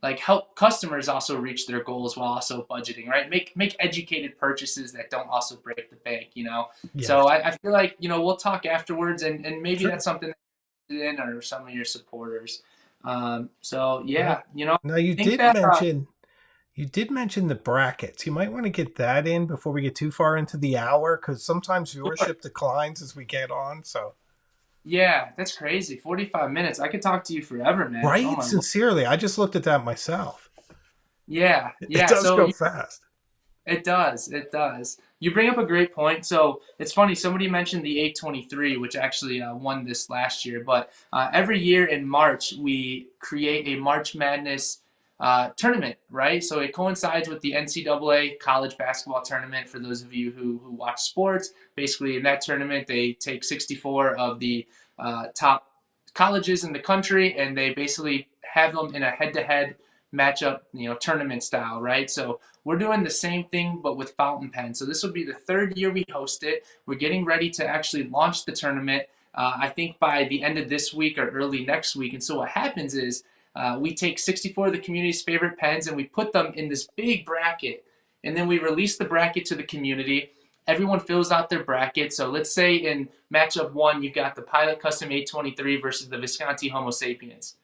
like help customers also reach their goals while also budgeting, right? Make educated purchases that don't also break the bank. yes, So I feel like we'll talk afterwards, and maybe sure. that's something that you're in or some of your supporters. So Yeah. yeah, Now I think that you did mention the brackets. You might want to get that in before we get too far into the hour, because sometimes sure. viewership declines as we get on. So Yeah, that's crazy. 45 minutes. I could talk to you forever, man. Oh right, my Lord. sincerely, I just looked at that myself. Yeah, It yeah. does So go fast. it does. It does. You bring up a great point. So it's funny. Somebody mentioned the 823, which actually won this last year. But every year in March, we create a March Madness tournament, right? So it coincides with the NCAA college basketball tournament. For those of you who watch sports, basically in that tournament, they take 64 of the top colleges in the country, and they basically have them in a head-to-head matchup, tournament style, right? So we're doing the same thing, but with fountain pens. So this will be the third year we host it. We're getting ready to actually launch the tournament. I think by the end of this week or early next week. And so what happens is we take 64 of the community's favorite pens and we put them in this big bracket. And then we release the bracket to the community. Everyone fills out their bracket. So let's say in matchup one, you've got the Pilot Custom 823 versus the Visconti Homo sapiens.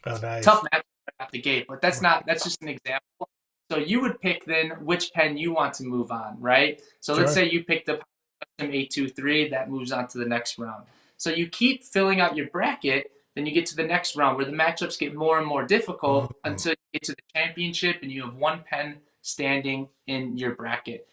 Oh, Tough nice. matchup right out the gate, but that's just an example. So you would pick then which pen you want to move on, right? So let's Sure. say you pick the Custom 823, that moves on to the next round. So you keep filling out your bracket, then you get to the next round where the matchups get more and more difficult Mhm. until you get to the championship and you have one pen standing in your bracket.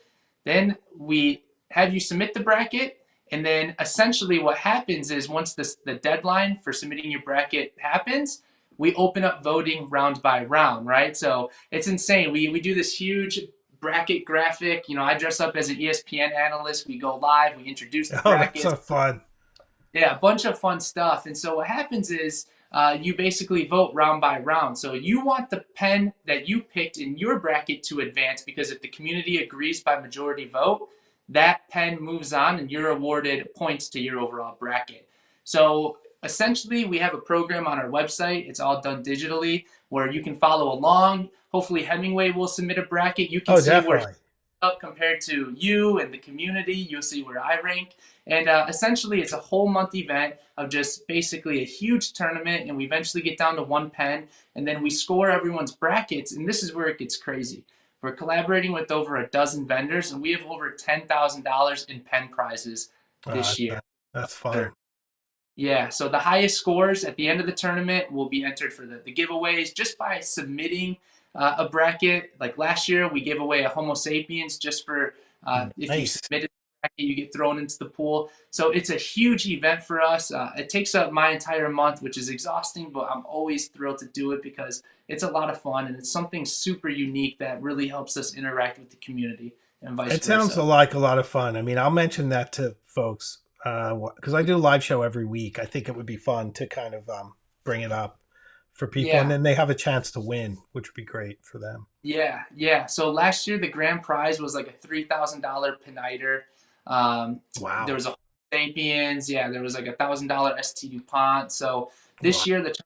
Then we have you submit the bracket, and then essentially what happens is once the deadline for submitting your bracket happens, we open up voting round by round, right? So it's insane. We do this huge bracket graphic. I dress up as an ESPN analyst. We go live. We introduce the Oh, that's brackets. so fun. Yeah, a bunch of fun stuff. And so what happens is you basically vote round by round. So you want the pen that you picked in your bracket to advance because if the community agrees by majority vote, that pen moves on and you're awarded points to your overall bracket. So essentially, we have a program on our website. It's all done digitally where you can follow along. Hopefully, Hemingway will submit a bracket. You can Oh, see where definitely. up compared to you and the community. You'll see where I rank. And essentially, it's a whole month event of just basically a huge tournament. And we eventually get down to one pen. And then we score everyone's brackets. And this is where it gets crazy. We're collaborating with over a dozen vendors, and we have over $10,000 in pen prizes Uh, this year. that's fun. Yeah, so the highest scores at the end of the tournament will be entered for the giveaways just by submitting a bracket. Like last year, we gave away a Homo sapiens just for if you Nice. submitted the bracket, you get thrown into the pool. So it's a huge event for us. It takes up my entire month, which is exhausting, but I'm always thrilled to do it because it's a lot of fun and it's something super unique that really helps us interact with the community and vice It sounds versa. like a lot of fun. I mean, I'll mention that to folks because I do a live show every week. I think it would be fun to kind of bring it up for people, and Yeah, then they have a chance to win, which would be great for them. yeah, yeah. So last year the grand prize was like a $3,000 Piniter. There Wow. was a Sapiens. Yeah, there was like $1,000 ST DuPont. So Wow. this year the tournament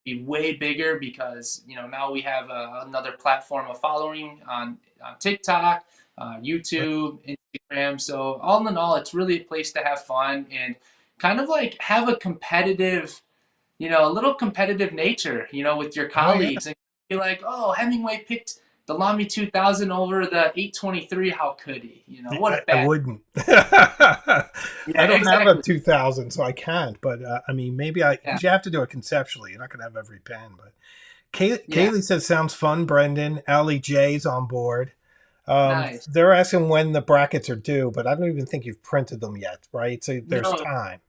will be way bigger because now we have another platform of following on TikTok. YouTube, Instagram. So all in all, it's really a place to have fun and kind of like have a competitive, a little competitive nature, with your Oh yeah. colleagues and be like, oh, Hemingway picked the Lamy 2000 over the 823. How could he? What a I bad. wouldn't. I Yeah, don't have a exactly. 2000, so I can't. But I mean, maybe Yeah, because you have to do it conceptually. You're not going to have every pen. But yeah, Kaylee says sounds fun. Brendan, Allie J's on board. nice. They're asking when the brackets are due, but I don't even think you've printed them yet, right? So there's No, time.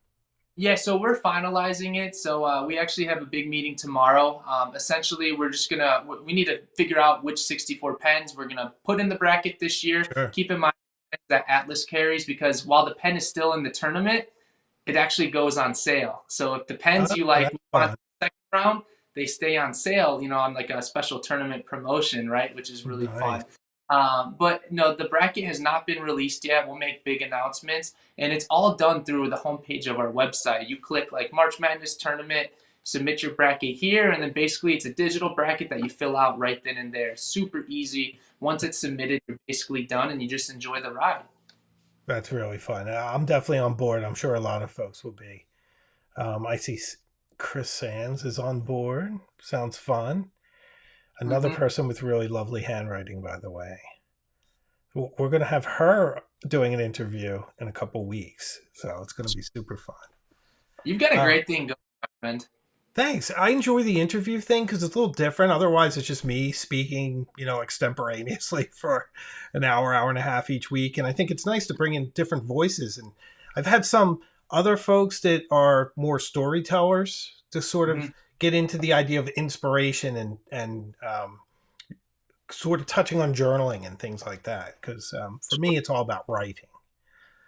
yeah, so we're finalizing it. So we actually have a big meeting tomorrow. Essentially, we're just gonna we need to figure out which 64 pens we're gonna put in the bracket this year. Sure. Keep in mind that Atlas carries because while the pen is still in the tournament, it actually goes on sale. So if the pens Oh, you like that's move on to fun. the second round, they stay on sale. On like a special tournament promotion, right? Which is really Nice. fun. But no, the bracket has not been released yet. We'll make big announcements, and it's all done through the homepage of our website. You click like March Madness tournament, submit your bracket here, and then basically it's a digital bracket that you fill out right then and there. Super easy. Once it's submitted, you're basically done, and you just enjoy the ride. That's really fun. I'm definitely on board. I'm sure a lot of folks will be. I see Chris Sands is on board. Sounds fun. Another Mm-hmm. person with really lovely handwriting, by the way. We're going to have her doing an interview in a couple weeks, so it's going to be super fun. You've got a Uh, great thing going, my friend. Thanks. I enjoy the interview thing because it's a little different. Otherwise, it's just me speaking, extemporaneously for an hour, hour and a half each week. And I think it's nice to bring in different voices. And I've had some other folks that are more storytellers to sort Mm-hmm. of get into the idea of inspiration and sort of touching on journaling and things like that. Because for me, it's all about writing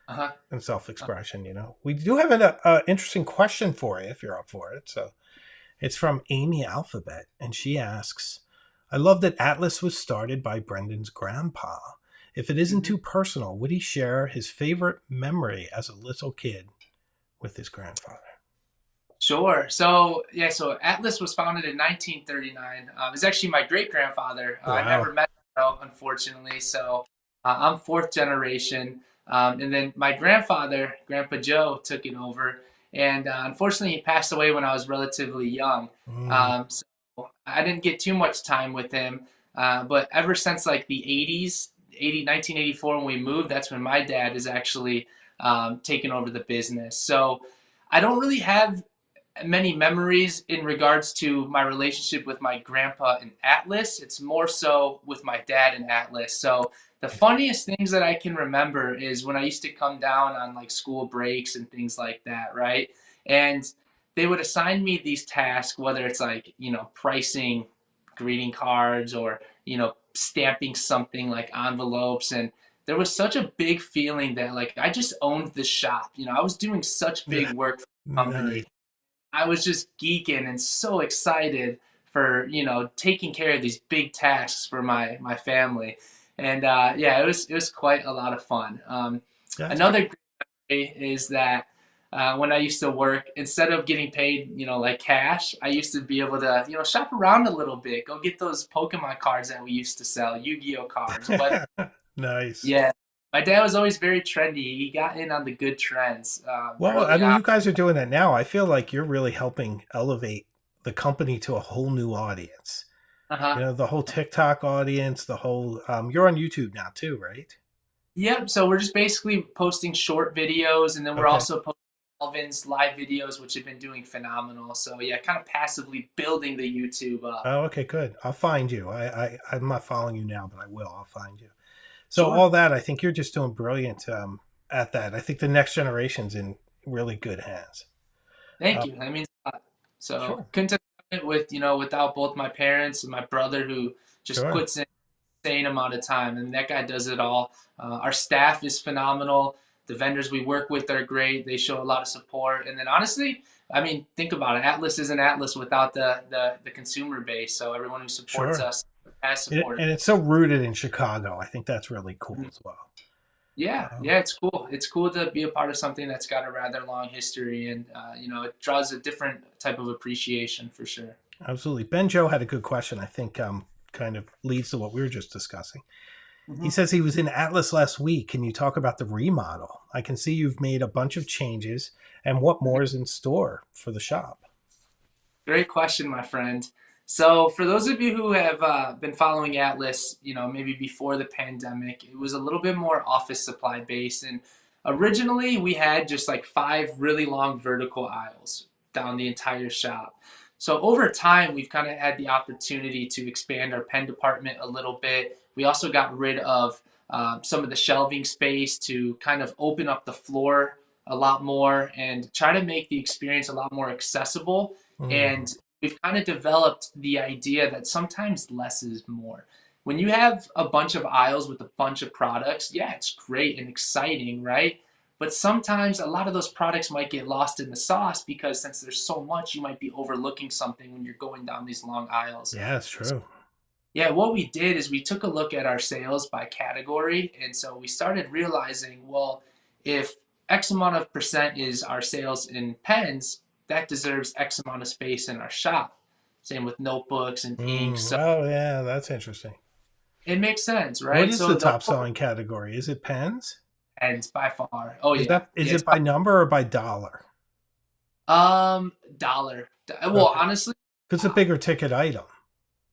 Uh-huh. and self-expression. We do have an interesting question for you if you're up for it. So it's from Amy Alphabet, and she asks, I love that Atlas was started by Brendan's grandpa. If it isn't Mm-hmm. too personal, would he share his favorite memory as a little kid with his grandfather? Sure. So yeah, so Atlas was founded in 1939. It was actually my great grandfather. I Wow. never met him, though, unfortunately. So I'm fourth generation, and then my grandfather, Grandpa Joe, took it over, and unfortunately, he passed away when I was relatively young. Mm, So I didn't get too much time with him. But ever since like the 80s, 1984, when we moved, that's when my dad is actually taken over the business. So I don't really have many memories in regards to my relationship with my grandpa and Atlas. It's more so with my dad and Atlas. So the funniest things that I can remember is when I used to come down on like school breaks and things like that, right? And they would assign me these tasks, whether it's like, pricing greeting cards or, stamping something like envelopes. And there was such a big feeling that like I just owned the shop. I was doing such yeah, big work for the nice. company. I was just geeking and so excited for taking care of these big tasks for my family, and yeah, it was quite a lot of fun. That's great. Another great memory is that when I used to work, instead of getting paid, like cash, I used to be able to shop around a little bit, go get those Pokemon cards that we used to sell, Yu-Gi-Oh cards. But Nice. yeah, my dad was always very trendy. He got in on the good trends Well, I early mean, on. you guys are doing that now. I feel like you're really helping elevate the company to a whole new audience. Uh huh. The whole TikTok audience, the whole, you're on YouTube now too, right? Yep. So we're just basically posting short videos, and then we're Okay. also posting Alvin's live videos, which have been doing phenomenal. So yeah, kind of passively building the YouTube up. Oh, okay, good. I'll find you. I'm not following you now, but I will. I'll find you. So Sure. all that, I think you're just doing brilliant at that. I think the next generation's in really good hands. Thank Uh, you. That means a lot. So sure, couldn't have done it without both my parents and my brother who just sure, puts in an insane amount of time, and that guy does it all. Our staff is phenomenal. The vendors we work with are great. They show a lot of support, and then honestly, I mean, think about it. Atlas isn't Atlas without the consumer base. So everyone who supports sure. us has supported. And it's so rooted in Chicago. I think that's really cool as well. Yeah, Um, yeah, it's cool. It's cool to be a part of something that's got a rather long history, and it draws a different type of appreciation for sure. Absolutely. Ben Joe had a good question. I think kind of leads to what we were just discussing. He Hmm. says he was in Atlas last week. Can you talk about the remodel? I can see you've made a bunch of changes, and what more is in store for the shop? Great question, my friend. So, for those of you who have been following Atlas, maybe before the pandemic, it was a little bit more office supply based. And originally, we had just like five really long vertical aisles down the entire shop. So, over time, we've kind of had the opportunity to expand our pen department a little bit. We also got rid of some of the shelving space to kind of open up the floor a lot more and try to make the experience a lot more accessible, Mm, and we've kind of developed the idea that sometimes less is more. When you have a bunch of aisles with a bunch of products, yeah, it's great and exciting, right? But sometimes a lot of those products might get lost in the sauce because since there's so much, you might be overlooking something when you're going down these long aisles. yeah, it's So, true. yeah, what we did is we took a look at our sales by category. And so we started realizing, well, if X amount of percent is our sales in pens, that deserves X amount of space in our shop. Same with notebooks and inks. So Oh, yeah, that's interesting. it makes sense, What right? is So the the top whole selling category? Is it pens? pens by far. Oh Is yeah. that is Yeah, it's it by number or by dollar? dollar. Well, Okay, honestly, because it's a bigger ticket item.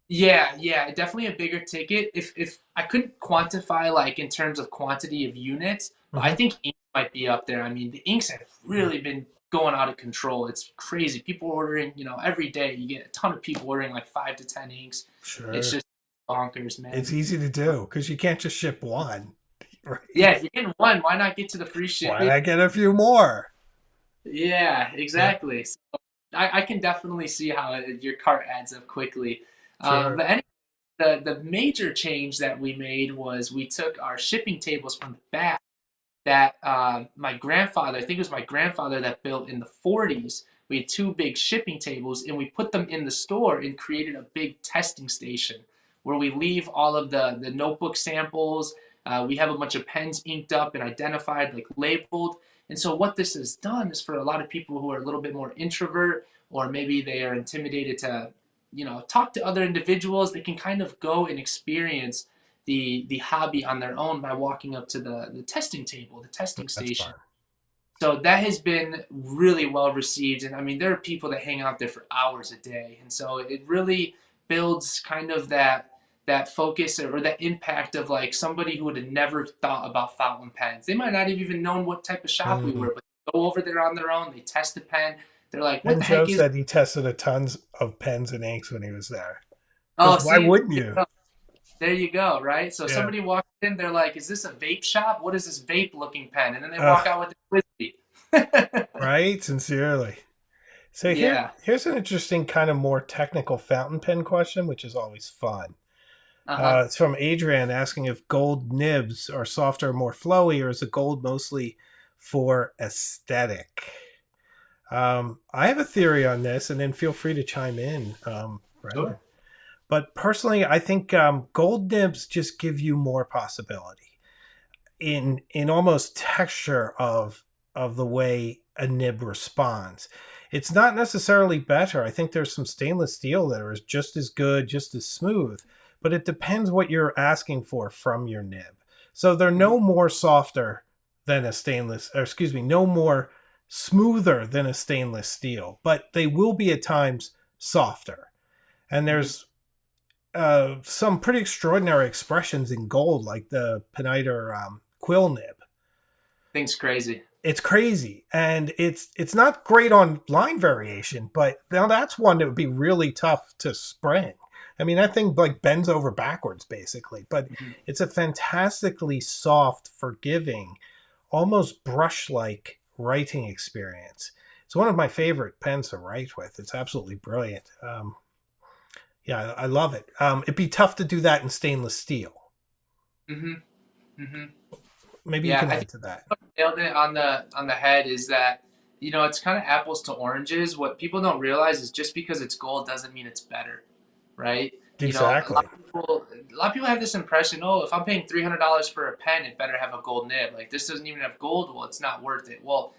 yeah, definitely a bigger ticket. If I couldn't quantify like in terms of quantity of units, but I Hmm. think ink might be up there. I mean, the inks have really been going out of control. It's crazy. People ordering, every day you get a ton of people ordering like 5 to 10 inks. It's Sure, just bonkers, it's man. easy to do because you can't just ship one, Yeah, right? if you're getting one, why not get to the free Why shipping? not get a few more? Yeah, Yeah, exactly. So I can definitely see how your cart adds up quickly. sure. But anyway, the major change that we made was we took our shipping tables from the back that my grandfather, I think it was my grandfather that built in the 40s. We had two big shipping tables and we put them in the store and created a big testing station where we leave all of the notebook samples. We have a bunch of pens inked up and identified, like labeled. And so, what this has done is for a lot of people who are a little bit more introvert, or maybe they are intimidated to, talk to other individuals, they can kind of go and experience the hobby on their own by walking up to the testing table, the testing That's station. fun. So that has been really well received. And I mean, there are people that hang out there for hours a day. And so it really builds kind of that focus or that impact of like somebody who would have never thought about fountain pens. They might not have even known what type of shop we Mm. were, but they go over there on their own, they test the pen. They're like, what And the Joe heck is? said he tested a tons of pens and inks when he was there. Oh, Because why see, wouldn't you? there you go, right? So Yeah. somebody walks in, they're like, "Is this a vape shop? What is this vape looking pen?" And then they walk Uh, out with the whiskey. right? Sincerely. So Yeah. here's an interesting kind of more technical fountain pen question, which is always fun. Uh-huh. It's from Adrian asking if gold nibs are softer, more flowy, or is the gold mostly for aesthetic? I have a theory on this, and then feel free to chime in, Brendan. Sure. But personally, I think gold nibs just give you more possibility in almost texture of the way a nib responds. It's not necessarily better. I think there's some stainless steel that are just as good, just as smooth, but it depends what you're asking for from your nib. So they're Mhm. no more softer than a stainless, or excuse me, no more smoother than a stainless steel, but they will be at times softer. And Mhm. there's some pretty extraordinary expressions in gold, like the Piniter quill nib. Thing's crazy. It's crazy, and it's not great on line variation, but now that's one that would be really tough to spring. I mean, that thing like bends over backwards basically, but Mhm. it's a fantastically soft, forgiving, almost brush-like writing experience. It's one of my favorite pens to write with. It's absolutely brilliant. Yeah, I love it. It'd be tough to do that in stainless steel. Mhm. Mhm. Maybe you Yeah, can I add think to that. you nailed it on the head is that it's kind of apples to oranges. What people don't realize is just because it's gold doesn't mean it's better, right? A lot Exactly. of people have this impression, oh, if I'm paying $300 for a pen, it better have a gold nib. Like this doesn't even have gold, well, it's not worth it. Well,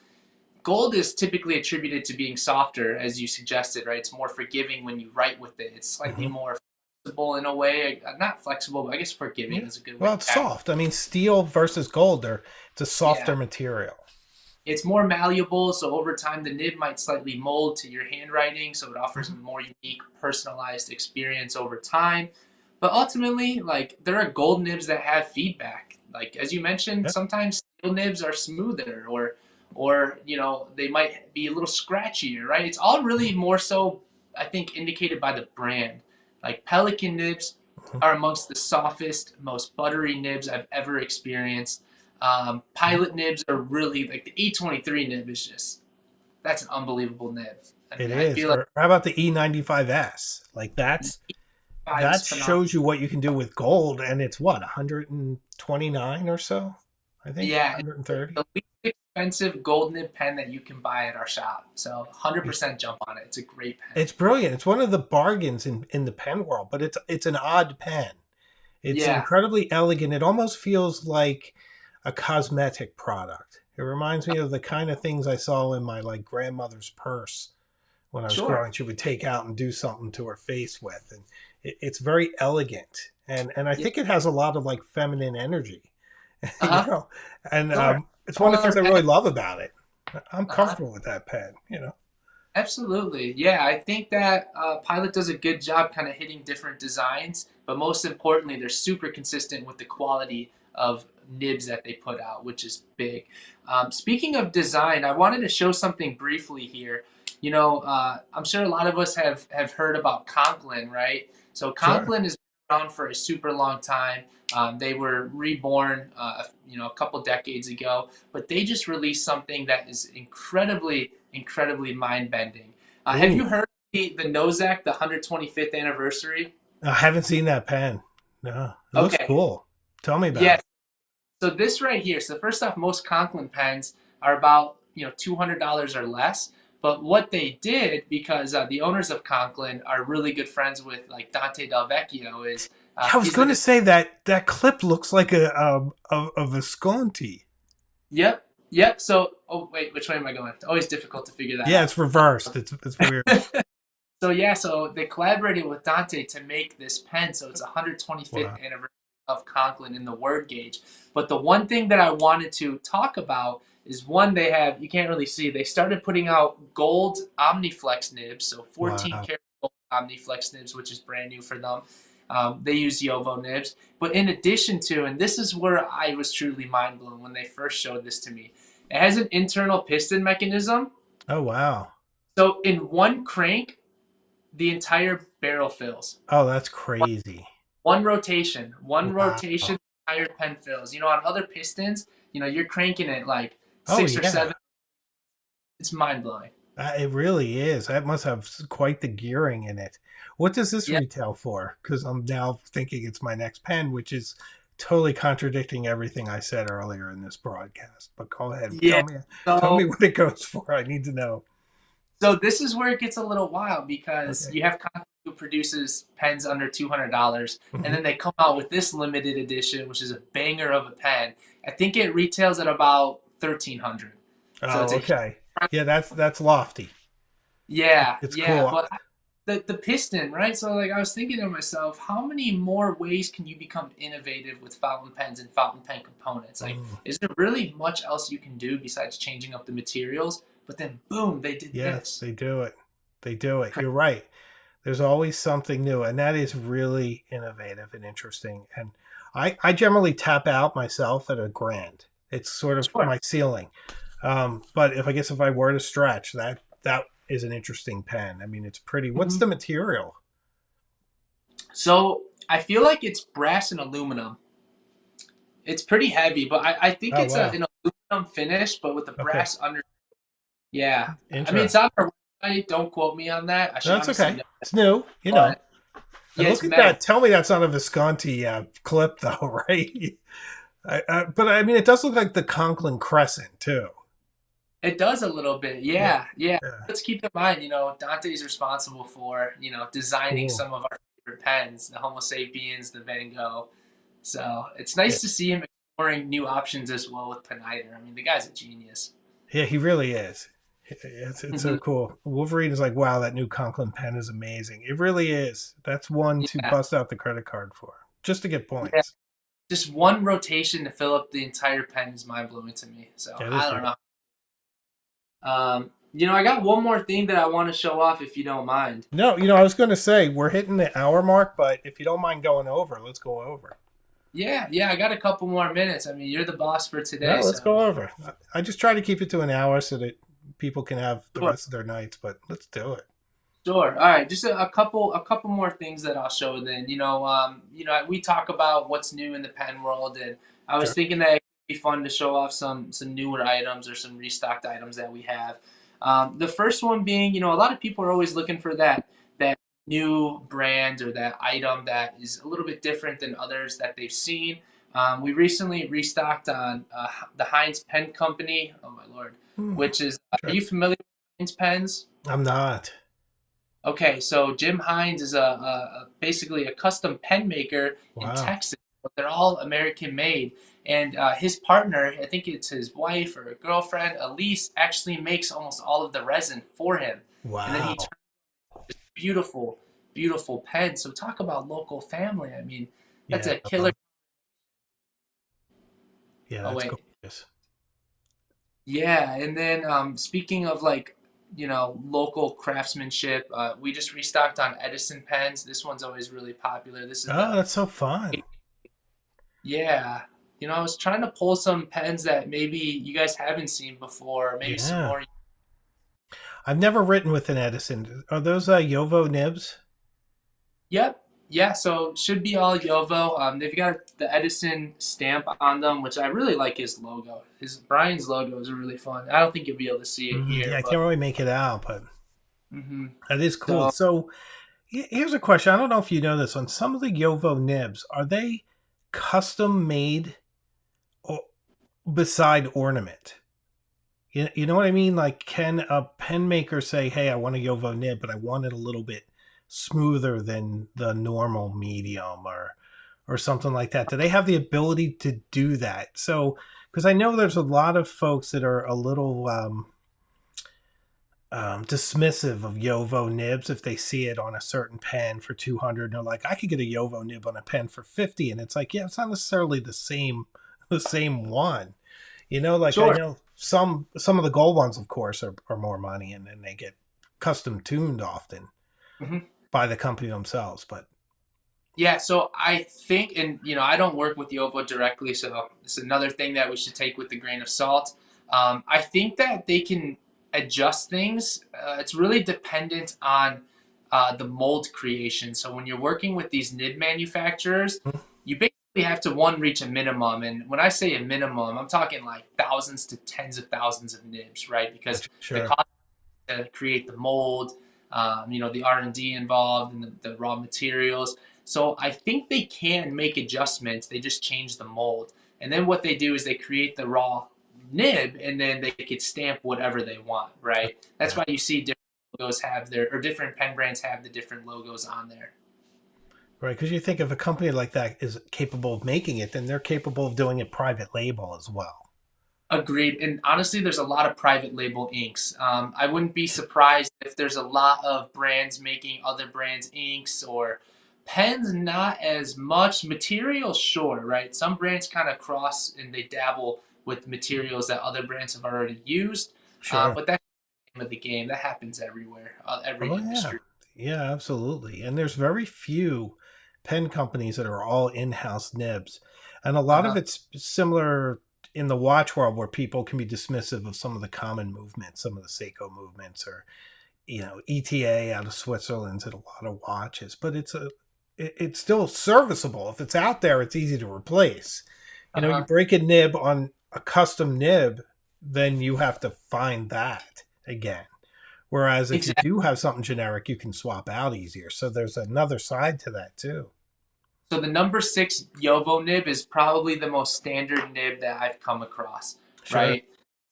gold is typically attributed to being softer, as you suggested, right? It's more forgiving when you write with it. It's slightly Hmm. more flexible in a way. Not flexible, but I guess forgiving Yeah. is a good way Well, to it's capture. soft. I mean, steel versus gold, it's a Yeah, softer material. it's more malleable, so over time the nib might slightly mold to your handwriting, so it offers a Mhm. more unique, personalized experience over time. But ultimately, like there are gold nibs that have feedback. Like as you mentioned, Yeah. sometimes steel nibs are smoother, or they might be a little scratchier, right? It's all really more so, I think, indicated by the brand. Like Pelican nibs Mhm. are amongst the softest, most buttery nibs I've ever experienced. Mhm. Pilot nibs are really like the E23 nib is just that's an unbelievable nib. I It mean, I is. feel like Or how about the E95S? Like five is that phenomenal. shows you what you can do with gold, and it's what 129 or so. I think Yeah, it's 130. the least expensive gold nib pen that you can buy at our shop. So 100% jump on it. It's a great pen. It's brilliant. It's one of the bargains in the pen world, but it's an odd pen. It's Yeah, incredibly elegant. It almost feels like a cosmetic product. It reminds me of the kind of things I saw in my like grandmother's purse when I was sure. growing. She would take out and do something to her face with, and it's very elegant. And I Yeah. think it has a lot of like feminine energy, you Uh-huh. know. And Sure. it's one of the Smaller things I pen. really love about it. I'm Uh-huh. comfortable with that pen, you know. Absolutely. Yeah, I think that Pilot does a good job kind of hitting different designs, but most importantly, they're super consistent with the quality of nibs that they put out, which is big. Speaking of design, I wanted to show something briefly here. I'm sure a lot of us have heard about Conklin, right? So Sure. Conklin has been around for a super long time. They were reborn, a couple decades ago, but they just released something that is incredibly mind bending. Have Ooh, you heard the NOZAC, the 125th anniversary? I haven't seen that pen. No, it looks Okay, cool. Tell me about yes. it. So this right here. So first off, most Conklin pens are about $200 or less. But what they did, because the owners of Conklin are really good friends with like Dante Del Vecchio, is Yeah, I was he's the going to say that clip looks like a Visconti. yep, yep. So oh wait, which way am I going? It's always difficult to figure that Yeah, it's reversed. It's weird. out. So they collaborated with Dante to make this pen. So it's 125th Wow. anniversary of Conklin in the word gauge. But the one thing that I wanted to talk about is one they have you can't really see. They started putting out gold Omniflex nibs, so 14 Wow. karat gold Omniflex nibs, which is brand new for them. They use Yovo nibs, but in addition to, and this is where I was truly mind blown when they first showed this to me. It has an internal piston mechanism. Oh wow. So in one crank, the entire barrel fills. Oh, that's One, crazy. one Wow. rotation, the entire pen fills. On other pistons, you're cranking it like Oh six or yeah. seven. It's mind blowing. It really is. That must have quite the gearing in it. What does this Yeah. retail for? Because I'm now thinking it's my next pen, which is totally contradicting everything I said earlier in this broadcast. But go ahead, Yeah. tell me So what it goes for. I need to know. so this is where it gets a little wild because Okay. you have Conklin who produces pens under $200, and Hmm. then they come out with this limited edition, which is a banger of a pen. I think it retails at about 1,300. So Oh, it's a okay. Yeah, that's lofty. yeah, It's yeah, cool. but the piston, right? So like I was thinking to myself, how many more ways can you become innovative with fountain pens and fountain pen components? Like, Mm. is there really much else you can do besides changing up the materials? But then boom, they did Yes, this. they do it. They do it. You're right. There's always something new, and that is really innovative and interesting. And I generally tap out myself at a grand. It's sort of Sure. my ceiling. But if I were to stretch, that is an interesting pen. I mean, it's pretty. What's Mhm. the material? So I feel like it's brass and aluminum. It's pretty heavy, but I think Oh it's wow. an aluminum finish, but with a Okay. brass under. Yeah, I mean it's Interesting. on our website. Don't quote me on that. I should That's honestly okay. know, It's new, you know. but And yeah, look it's at metal. that. Tell me that's not a Visconti clip, though, right? But I mean, it does look like the Conklin Crescent too. It does a little bit. Yeah, Yeah, yeah. yeah, Let's keep in mind, Dante's responsible for, it's designing cool. some of our favorite pens, the Homo sapiens, the Van Gogh. So it's Yeah, nice to see him exploring new options as well with Peniter. I mean, the guy's a genius. yeah, he really is. It's so Mhm. cool. Wolverine is like, wow, that new Conklin pen is amazing. It really is. That's one to Yeah, bust out the credit card for, just to get yeah. points. Just one rotation to fill up the entire pen is mind blowing to me. So That I is don't right. know. I got one more thing that I want to show off if you don't mind. No, I was going to say we're hitting the hour mark, but if you don't mind going over, let's go over. Yeah, yeah, I got a couple more minutes. I mean, you're the boss for today, No, let's so go over. I just try to keep it to an hour so that people can have the sure, rest of their nights, but let's do it. sure. All right, just a couple more things that I'll show. Then, we talk about what's new in the pen world, and I was Sure. thinking that it'd be fun to show off some newer items or some restocked items that we have. The first one being, a lot of people are always looking for that new brand or that item that is a little bit different than others that they've seen. We recently restocked on the Heinz Pen Company. Oh my lord! Hmm, Which is, are sure. you familiar with Heinz pens? I'm not. Okay, so Jim Hines is basically a custom pen maker in Wow. Texas, but they're all American made. And his partner, I think it's his wife or girlfriend, Elise, actually makes almost all of the resin for him. And then he turns Wow. this beautiful, beautiful pen. So talk about local family. I mean, that's Yeah, a I killer. love. Yeah, Oh that's wait, gorgeous. yeah. And then speaking of like, local craftsmanship, we just restocked on Edison pens. This one's always really popular. This is Oh, the that's so fun. Yeah. I was trying to pull some pens that maybe you guys haven't seen before, maybe some Yeah. more. I've never written with an Edison. Are those Yovo nibs? Yep. Yeah, so should be all Yovo. They've got the Edison stamp on them, which I really like his logo. His Brian's logo is really fun. I don't think you'll be able to see it Yeah, here, I but can't really make it out, but hmm that is cool. so So here's a question. I don't know if you know this. On some of the Yovo nibs, are they custom made or beside ornament? You know what I mean? Like, can a pen maker say, "Hey, I want a Yovo nib, but I want it a little bit smoother than the normal medium," or something like that? Do they have the ability to do that? So, because I know there's a lot of folks that are a little dismissive of Yovo nibs if they see it on a certain pen for 200, and they're like, I could get a Yovo nib on a pen for 50, and it's like, yeah, it's not necessarily the same one. Like I sure. know some of the gold ones, of course, are more money, and then they get custom tuned often Mhm. by the company themselves. But Yeah, so I think, and I don't work with Yovo directly, so it's another thing that we should take with a grain of salt. I think that they can adjust things. It's really dependent on the mold creation. So when you're working with these nib manufacturers, you basically have to one reach a minimum, and when I say a minimum, I'm talking like thousands to tens of thousands of nibs, right? Because the sure, cost to create the mold, the R&D involved and the raw materials. So I think they can make adjustments. They just change the mold. And then what they do is they create the raw nib and then they could stamp whatever they want, right? That's yeah, why you see different logos have or different pen brands have the different logos on there. right. Because you think if a company like that is capable of making it, then they're capable of doing it private label as well. Agreed. And honestly, there's a lot of private label inks. I wouldn't be surprised if there's a lot of brands making other brands' inks or pens, not as much. Materials, sure, right? Some brands kind of cross and they dabble with materials that other brands have already used. Sure. But that's the name of the game. That happens everywhere, every Oh yeah, industry. yeah, absolutely. And there's very few pen companies that are all in-house nibs, and a lot of Uh-huh. it's similar in the watch world where people can be dismissive of some of the common movements, some of the Seiko movements, or ETA out of Switzerland's at a lot of watches, but it's still serviceable. If it's out there, it's easy to replace. You Uh-huh. break a nib on a custom nib, then you have to find that again. Whereas if you Exactly. do have something generic, you can swap out easier. So there's another side to that too. So the number six Yovo nib is probably the most standard nib that I've come across, Sure. right?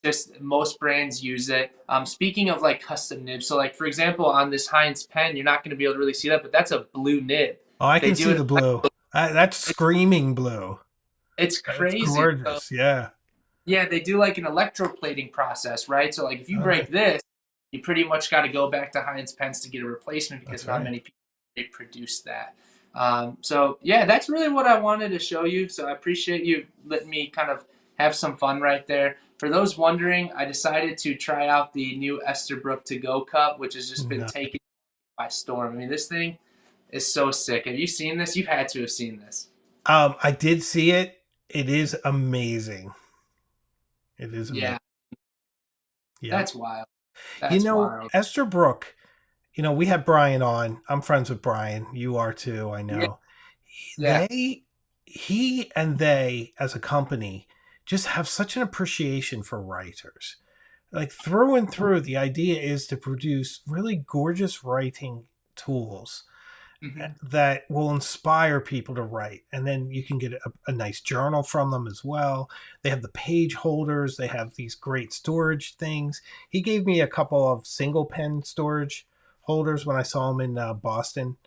Just most brands use it. Speaking of like custom nibs, so like for example, on this Heinz pen, you're not going to be able to really see that, but that's a blue nib. Oh, I They can do see it. the blue. That's It's, screaming blue. it's That's crazy. So gorgeous. Yeah. Yeah, they do like an electroplating process, right? So like if you Oh, nice. break this, you pretty much got to go back to Heinz Pence to get a replacement because That's not right. many people they produce that. So yeah, that's really what I wanted to show you. So I appreciate you letting me kind of have some fun right there. For those wondering, I decided to try out the new Esterbrook to go cup, which has just been No. taken by storm. I mean, this thing is so sick. Have you seen this? You've had to have seen this. I did see it. It is amazing. It is amazing. Yeah, Yep. that's wild. That's wild. Esterbrook, we had Brian on. I'm friends with Brian. You are too, I Yeah, know. yeah. They, he and they as a company just have such an appreciation for writers. Like through and through, the idea is to produce really gorgeous writing tools Hmm. that will inspire people to write. And then you can get a nice journal from them as well. They have the page holders, they have these great storage things. He gave me a couple of single pen storage holders when I saw him in Boston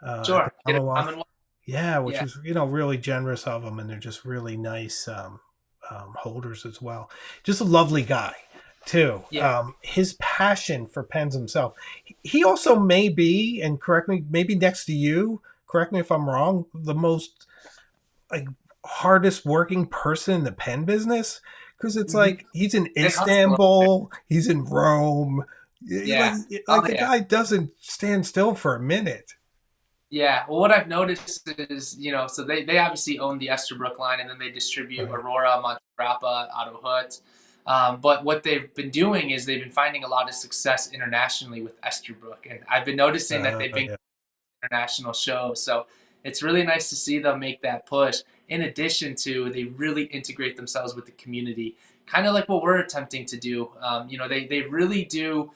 at the Sure. Get a Commonwealth. common one. Yeah, which Yeah. was, really generous of them. And they're just really nice holders as well. Just a lovely guy too. Yeah. His passion for pens himself. He also may be, and correct me, maybe next to you, correct me if I'm wrong, the most like hardest working person in the pen business, because it's Hmm. like he's in They hustle. Istanbul, he's in Rome. Like Yeah. Oh like the yeah. guy doesn't stand still for a minute. Yeah. Well, what I've noticed is, so they obviously own the Esterbrook line, and then they distribute Right. Aurora, Montegrappa, Otto Hut. But what they've been doing is they've been finding a lot of success internationally with Esterbrook, and I've been noticing that they've been Yeah. international shows. So it's really nice to see them make that push. In addition to, they really integrate themselves with the community, kind of like what we're attempting to do. They really do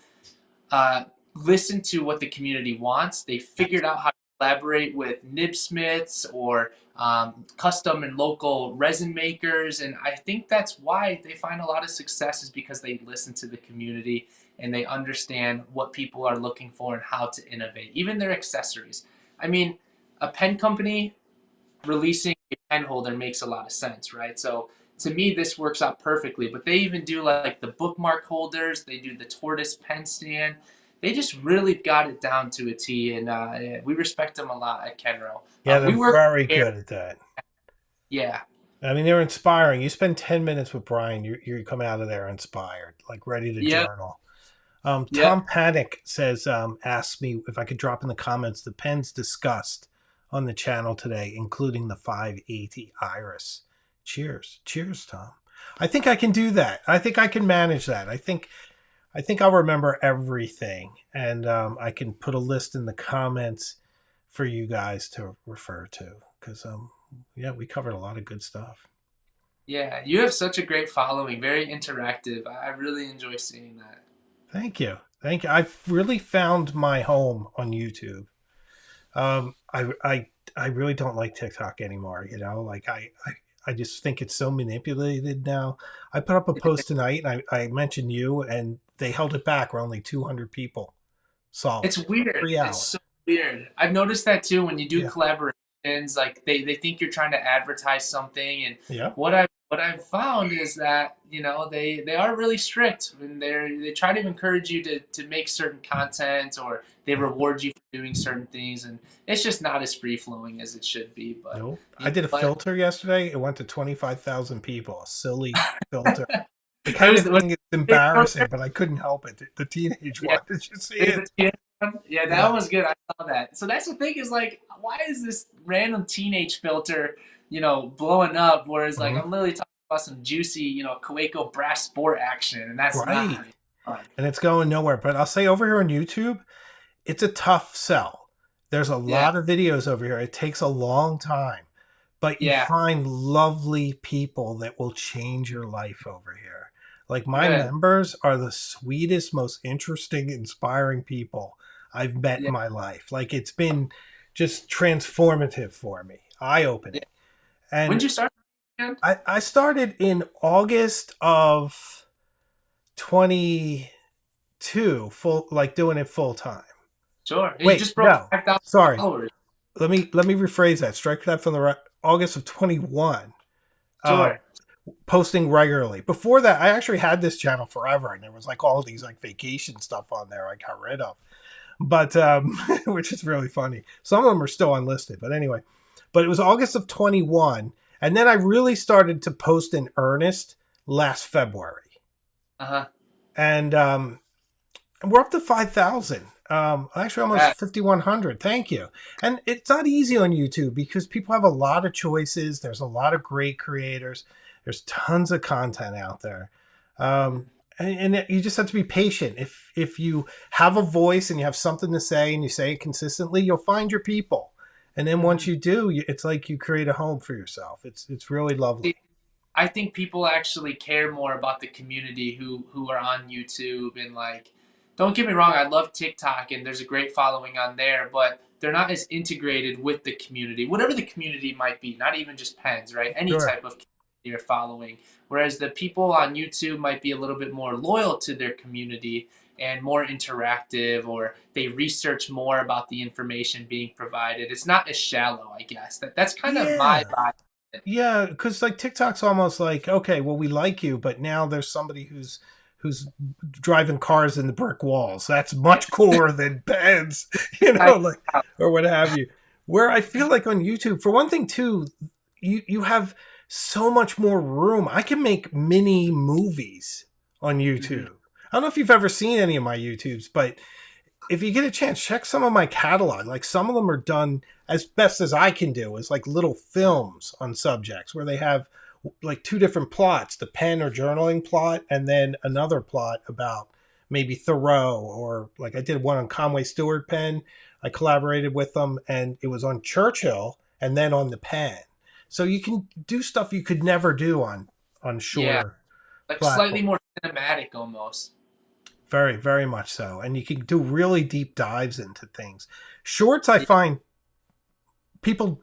listen to what the community wants. They figured out how to collaborate with Nibs or custom and local resin makers, and I think that's why they find a lot of success is because they listen to the community and they understand what people are looking for and how to innovate. Even their accessories. I mean, a pen company releasing a pen holder makes a lot of sense, right? So to me, this works out perfectly. But they even do like the bookmark holders. They do the tortoise pen stand. They just really got it down to a T, and yeah, we respect them a lot at Kenro. Yeah, they're We work very here. good at that. Yeah, I mean, they're inspiring. You spend 10 minutes with Brian, you come out of there inspired, like ready to yep, journal. yep. Tom Panic says, asked me if I could drop in the comments the pens discussed on the channel today, including the 580 Iris. Cheers. Cheers, Tom. I think I can do that. I think I can manage that. I think I'll remember everything, and I can put a list in the comments for you guys to refer to because yeah, we covered a lot of good stuff. Yeah, you have such a great following, very interactive. I really enjoy seeing that. Thank you. I've really found my home on YouTube. I really don't like TikTok anymore. Like I just think it's so manipulated now. I put up a post tonight, and I mentioned you, and they held it back. Where only 200 people saw it. It's weird. 3 hours. It's so weird. I've noticed that too when you do Yeah. collaborations, like they think you're trying to advertise something, and Yeah. what I've found is that, they are really strict and they try to encourage you to make certain content, or they reward you for doing certain things, and it's just not as free flowing as it should be. But Nope. you I did a know filter yesterday. It went to 25,000 people. A silly filter. what? The It kind of was thing is it, embarrassing, but I couldn't help it. The teenage yeah. one. Did you see It was it? a TS one? Yeah, that Yeah. one was good. I saw that. So that's the thing is like, why is this random teenage filter, blowing up? Whereas like Mhm. I'm literally talking about some juicy, Kuwaco brass sport action, and that's not Right. having fun. And it's going nowhere. But I'll say over here on YouTube, it's a tough sell. There's a Yeah, lot of videos over here. It takes a long time, but you yeah, find lovely people that will change your life over here. Like my good. members are the sweetest, most interesting, inspiring people I've met Yeah, in my life. Like it's been just transformative for me, eye yeah. opening. When And did you start again? I started in August of 22, full like doing it full time. Sure. You Wait, just broke no, 5,000 sorry. followers. Let me rephrase that. Strike that from the August of 21. Um, Sure. posting regularly. Before that, I actually had this channel forever, and there was like all these like vacation stuff on there I got rid of. But which is really funny. Some of them are still unlisted, but anyway. But it was August of 21, and then I really started to post in earnest last February. Uh-huh. And we're up to 5,000. Actually, almost 5,100. Thank you. And it's not easy on YouTube because people have a lot of choices. There's a lot of great creators. There's tons of content out there. And you just have to be patient. If you have a voice and you have something to say and you say it consistently, you'll find your people. And then once you do, it's like you create a home for yourself. It's really lovely. I think people actually care more about the community who are on YouTube, and like, don't get me wrong, I love TikTok and there's a great following on there, but they're not as integrated with the community, whatever the community might be, not even just pens, right? Any Sure. type of community you're following. Whereas the people on YouTube might be a little bit more loyal to their community and more interactive, or they research more about the information being provided. It's not as shallow, I guess. That's kind of my Yeah. vibe. Yeah, because like TikTok's almost like, okay, well, we like you, but now there's somebody who's driving cars in the brick walls. That's much cooler than pens, like, or what have you. Where I feel like on YouTube, for one thing too, you have so much more room. I can make mini movies on YouTube. I don't know if you've ever seen any of my YouTubes, but if you get a chance, check some of my catalog. Like some of them are done as best as I can do, as like little films on subjects where they have like two different plots, the pen or journaling plot, and then another plot about maybe Thoreau, or like I did one on Conway Stewart pen. I collaborated with them, and it was on Churchill and then on the pen. So you can do stuff you could never do on Yeah, shorter like slightly platforms. more cinematic almost. Very, very much so. And you can do really deep dives into things. Shorts, I Yeah, find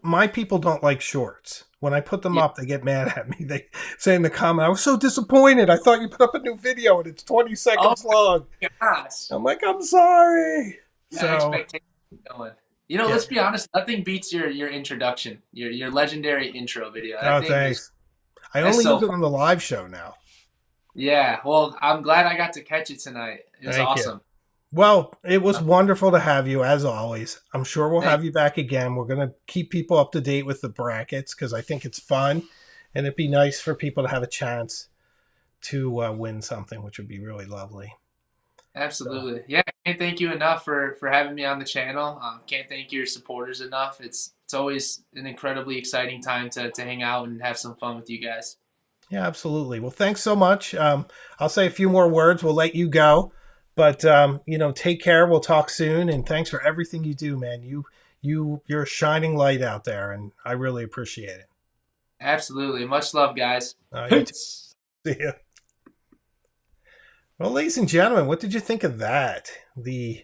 my people don't like shorts. When I put them yeah. up, they get mad at me. They say in the comment, I was so disappointed. I thought you put up a new video and it's 20 Oh seconds long. my gosh. I'm like, I'm sorry. Yeah, So, expectations going. yeah. Let's be honest. Nothing beats your introduction, your legendary intro video. That Oh, thing is thanks. I that's only use so it fun. on the live show now. Yeah. Well, I'm glad I got to catch it tonight. It was Thank you. awesome. Well, it was wonderful to have you as always. I'm sure we'll Thank have you back again. We're going to keep people up to date with the brackets because I think it's fun, and it'd be nice for people to have a chance to win something, which would be really lovely. So, Absolutely. Yeah, I can't thank you enough for having me on the channel. Can't thank your supporters enough. It's always an incredibly exciting time to hang out and have some fun with you guys. yeah, absolutely. Well, thanks so much. I'll say a few more words. We'll let you go, but take care. We'll talk soon, and thanks for everything you do, man. You're a shining light out there, and I really appreciate it. Absolutely. Much love, guys. You too. Peace. See ya. Well, ladies and gentlemen, what did you think of that? The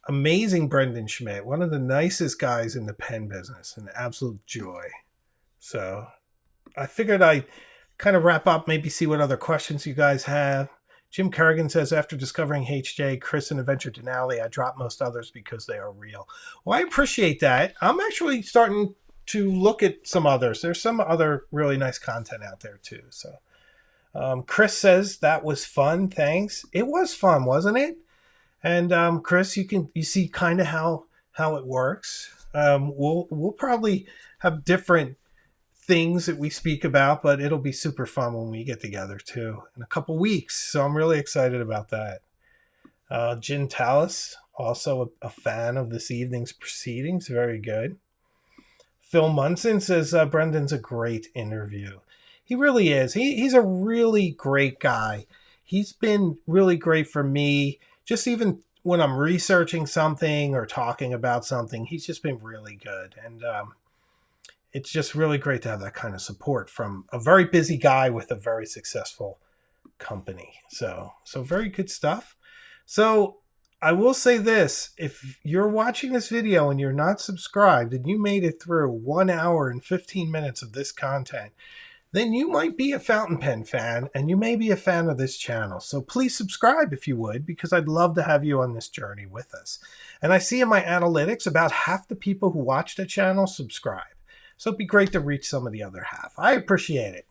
amazing Brendan Schmidt, one of the nicest guys in the pen business, an absolute joy. So I figured I'd kind of wrap up, maybe see what other questions you guys have. Jim Kerrigan says, after discovering HJ, Chris, and Adventure Denali, I dropped most others because they are real. Well, I appreciate that. I'm actually starting to look at some others. There's some other really nice content out there too. So Chris says that was fun. Thanks. It was fun, wasn't it? And Chris, you see kind of how it works. We'll probably have different things that we speak about, but it'll be super fun when we get together too in a couple weeks. So I'm really excited about that. Jin Tallis, also a fan of this evening's proceedings. Very good. Phil Munson says Brendan's a great interview. He really is. He's a really great guy. He's been really great for me. Just even when I'm researching something or talking about something, he's just been really good. And it's just really great to have that kind of support from a very busy guy with a very successful company. So very good stuff. So I will say this, if you're watching this video and you're not subscribed and you made it through 1 hour and 15 minutes of this content, then you might be a fountain pen fan and you may be a fan of this channel. So please subscribe if you would, because I'd love to have you on this journey with us. And I see in my analytics about half the people who watch the channel subscribe. So it'd be great to reach some of the other half. I appreciate it.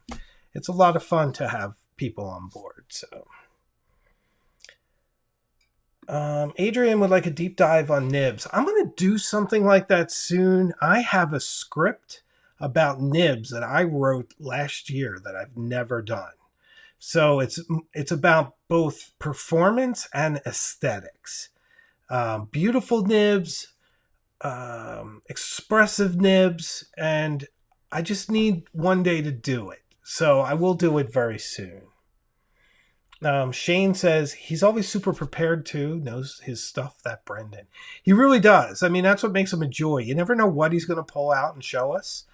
it's a lot of fun to have people on board. So Adrian would like a deep dive on Nibs. I'm going to do something like that soon. I have a script about Nibs that I wrote last year that I've never done. So it's about both performance and aesthetics. Beautiful nibs, expressive nibs, and I just need one day to do it. So I will do it very soon. Shane says he's always super prepared too, knows his stuff, that Brendan. He really does. I mean, that's what makes him a joy. You never know what he's going to pull out and show us.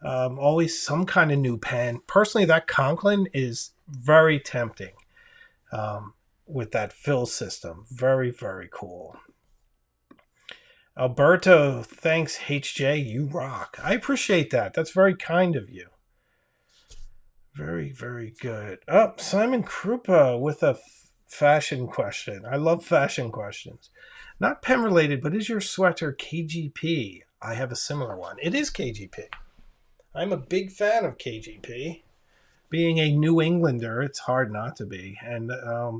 Always some kind of new pen. Personally, that CONKLIN is very tempting with that fill system. Very, very cool. Alberto, thanks, HJ. You rock. I appreciate that. That's very kind of you. Very, very good. Oh, Simon Krupa with a fashion question. I love fashion questions. Not pen related, but is your sweater KGP? I have a similar one. It is KGP. I'm a big fan of KGP. Being a New Englander, it's hard not to be. And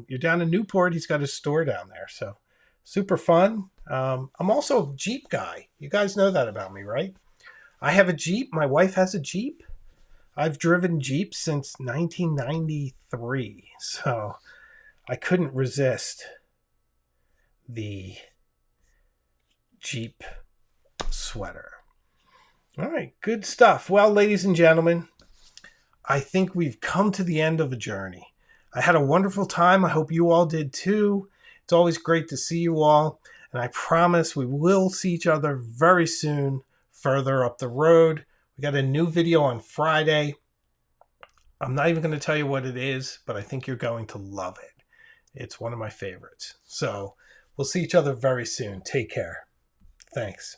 you're down in Newport. He's got a store down there. So super fun. I'm also a Jeep guy. You guys know that about me, right? I have a Jeep. My wife has a Jeep. I've driven Jeeps since 1993. So I couldn't resist the Jeep sweater. All right, good stuff. Well, ladies and gentlemen, I think we've come to the end of a journey. I had a wonderful time. I hope you all did too. It's always great to see you all. And I promise we will see each other very soon further up the road. We got a new video on Friday. I'm not even going to tell you what it is, but I think you're going to love it. It's one of my favorites. So we'll see each other very soon. Take care. Thanks.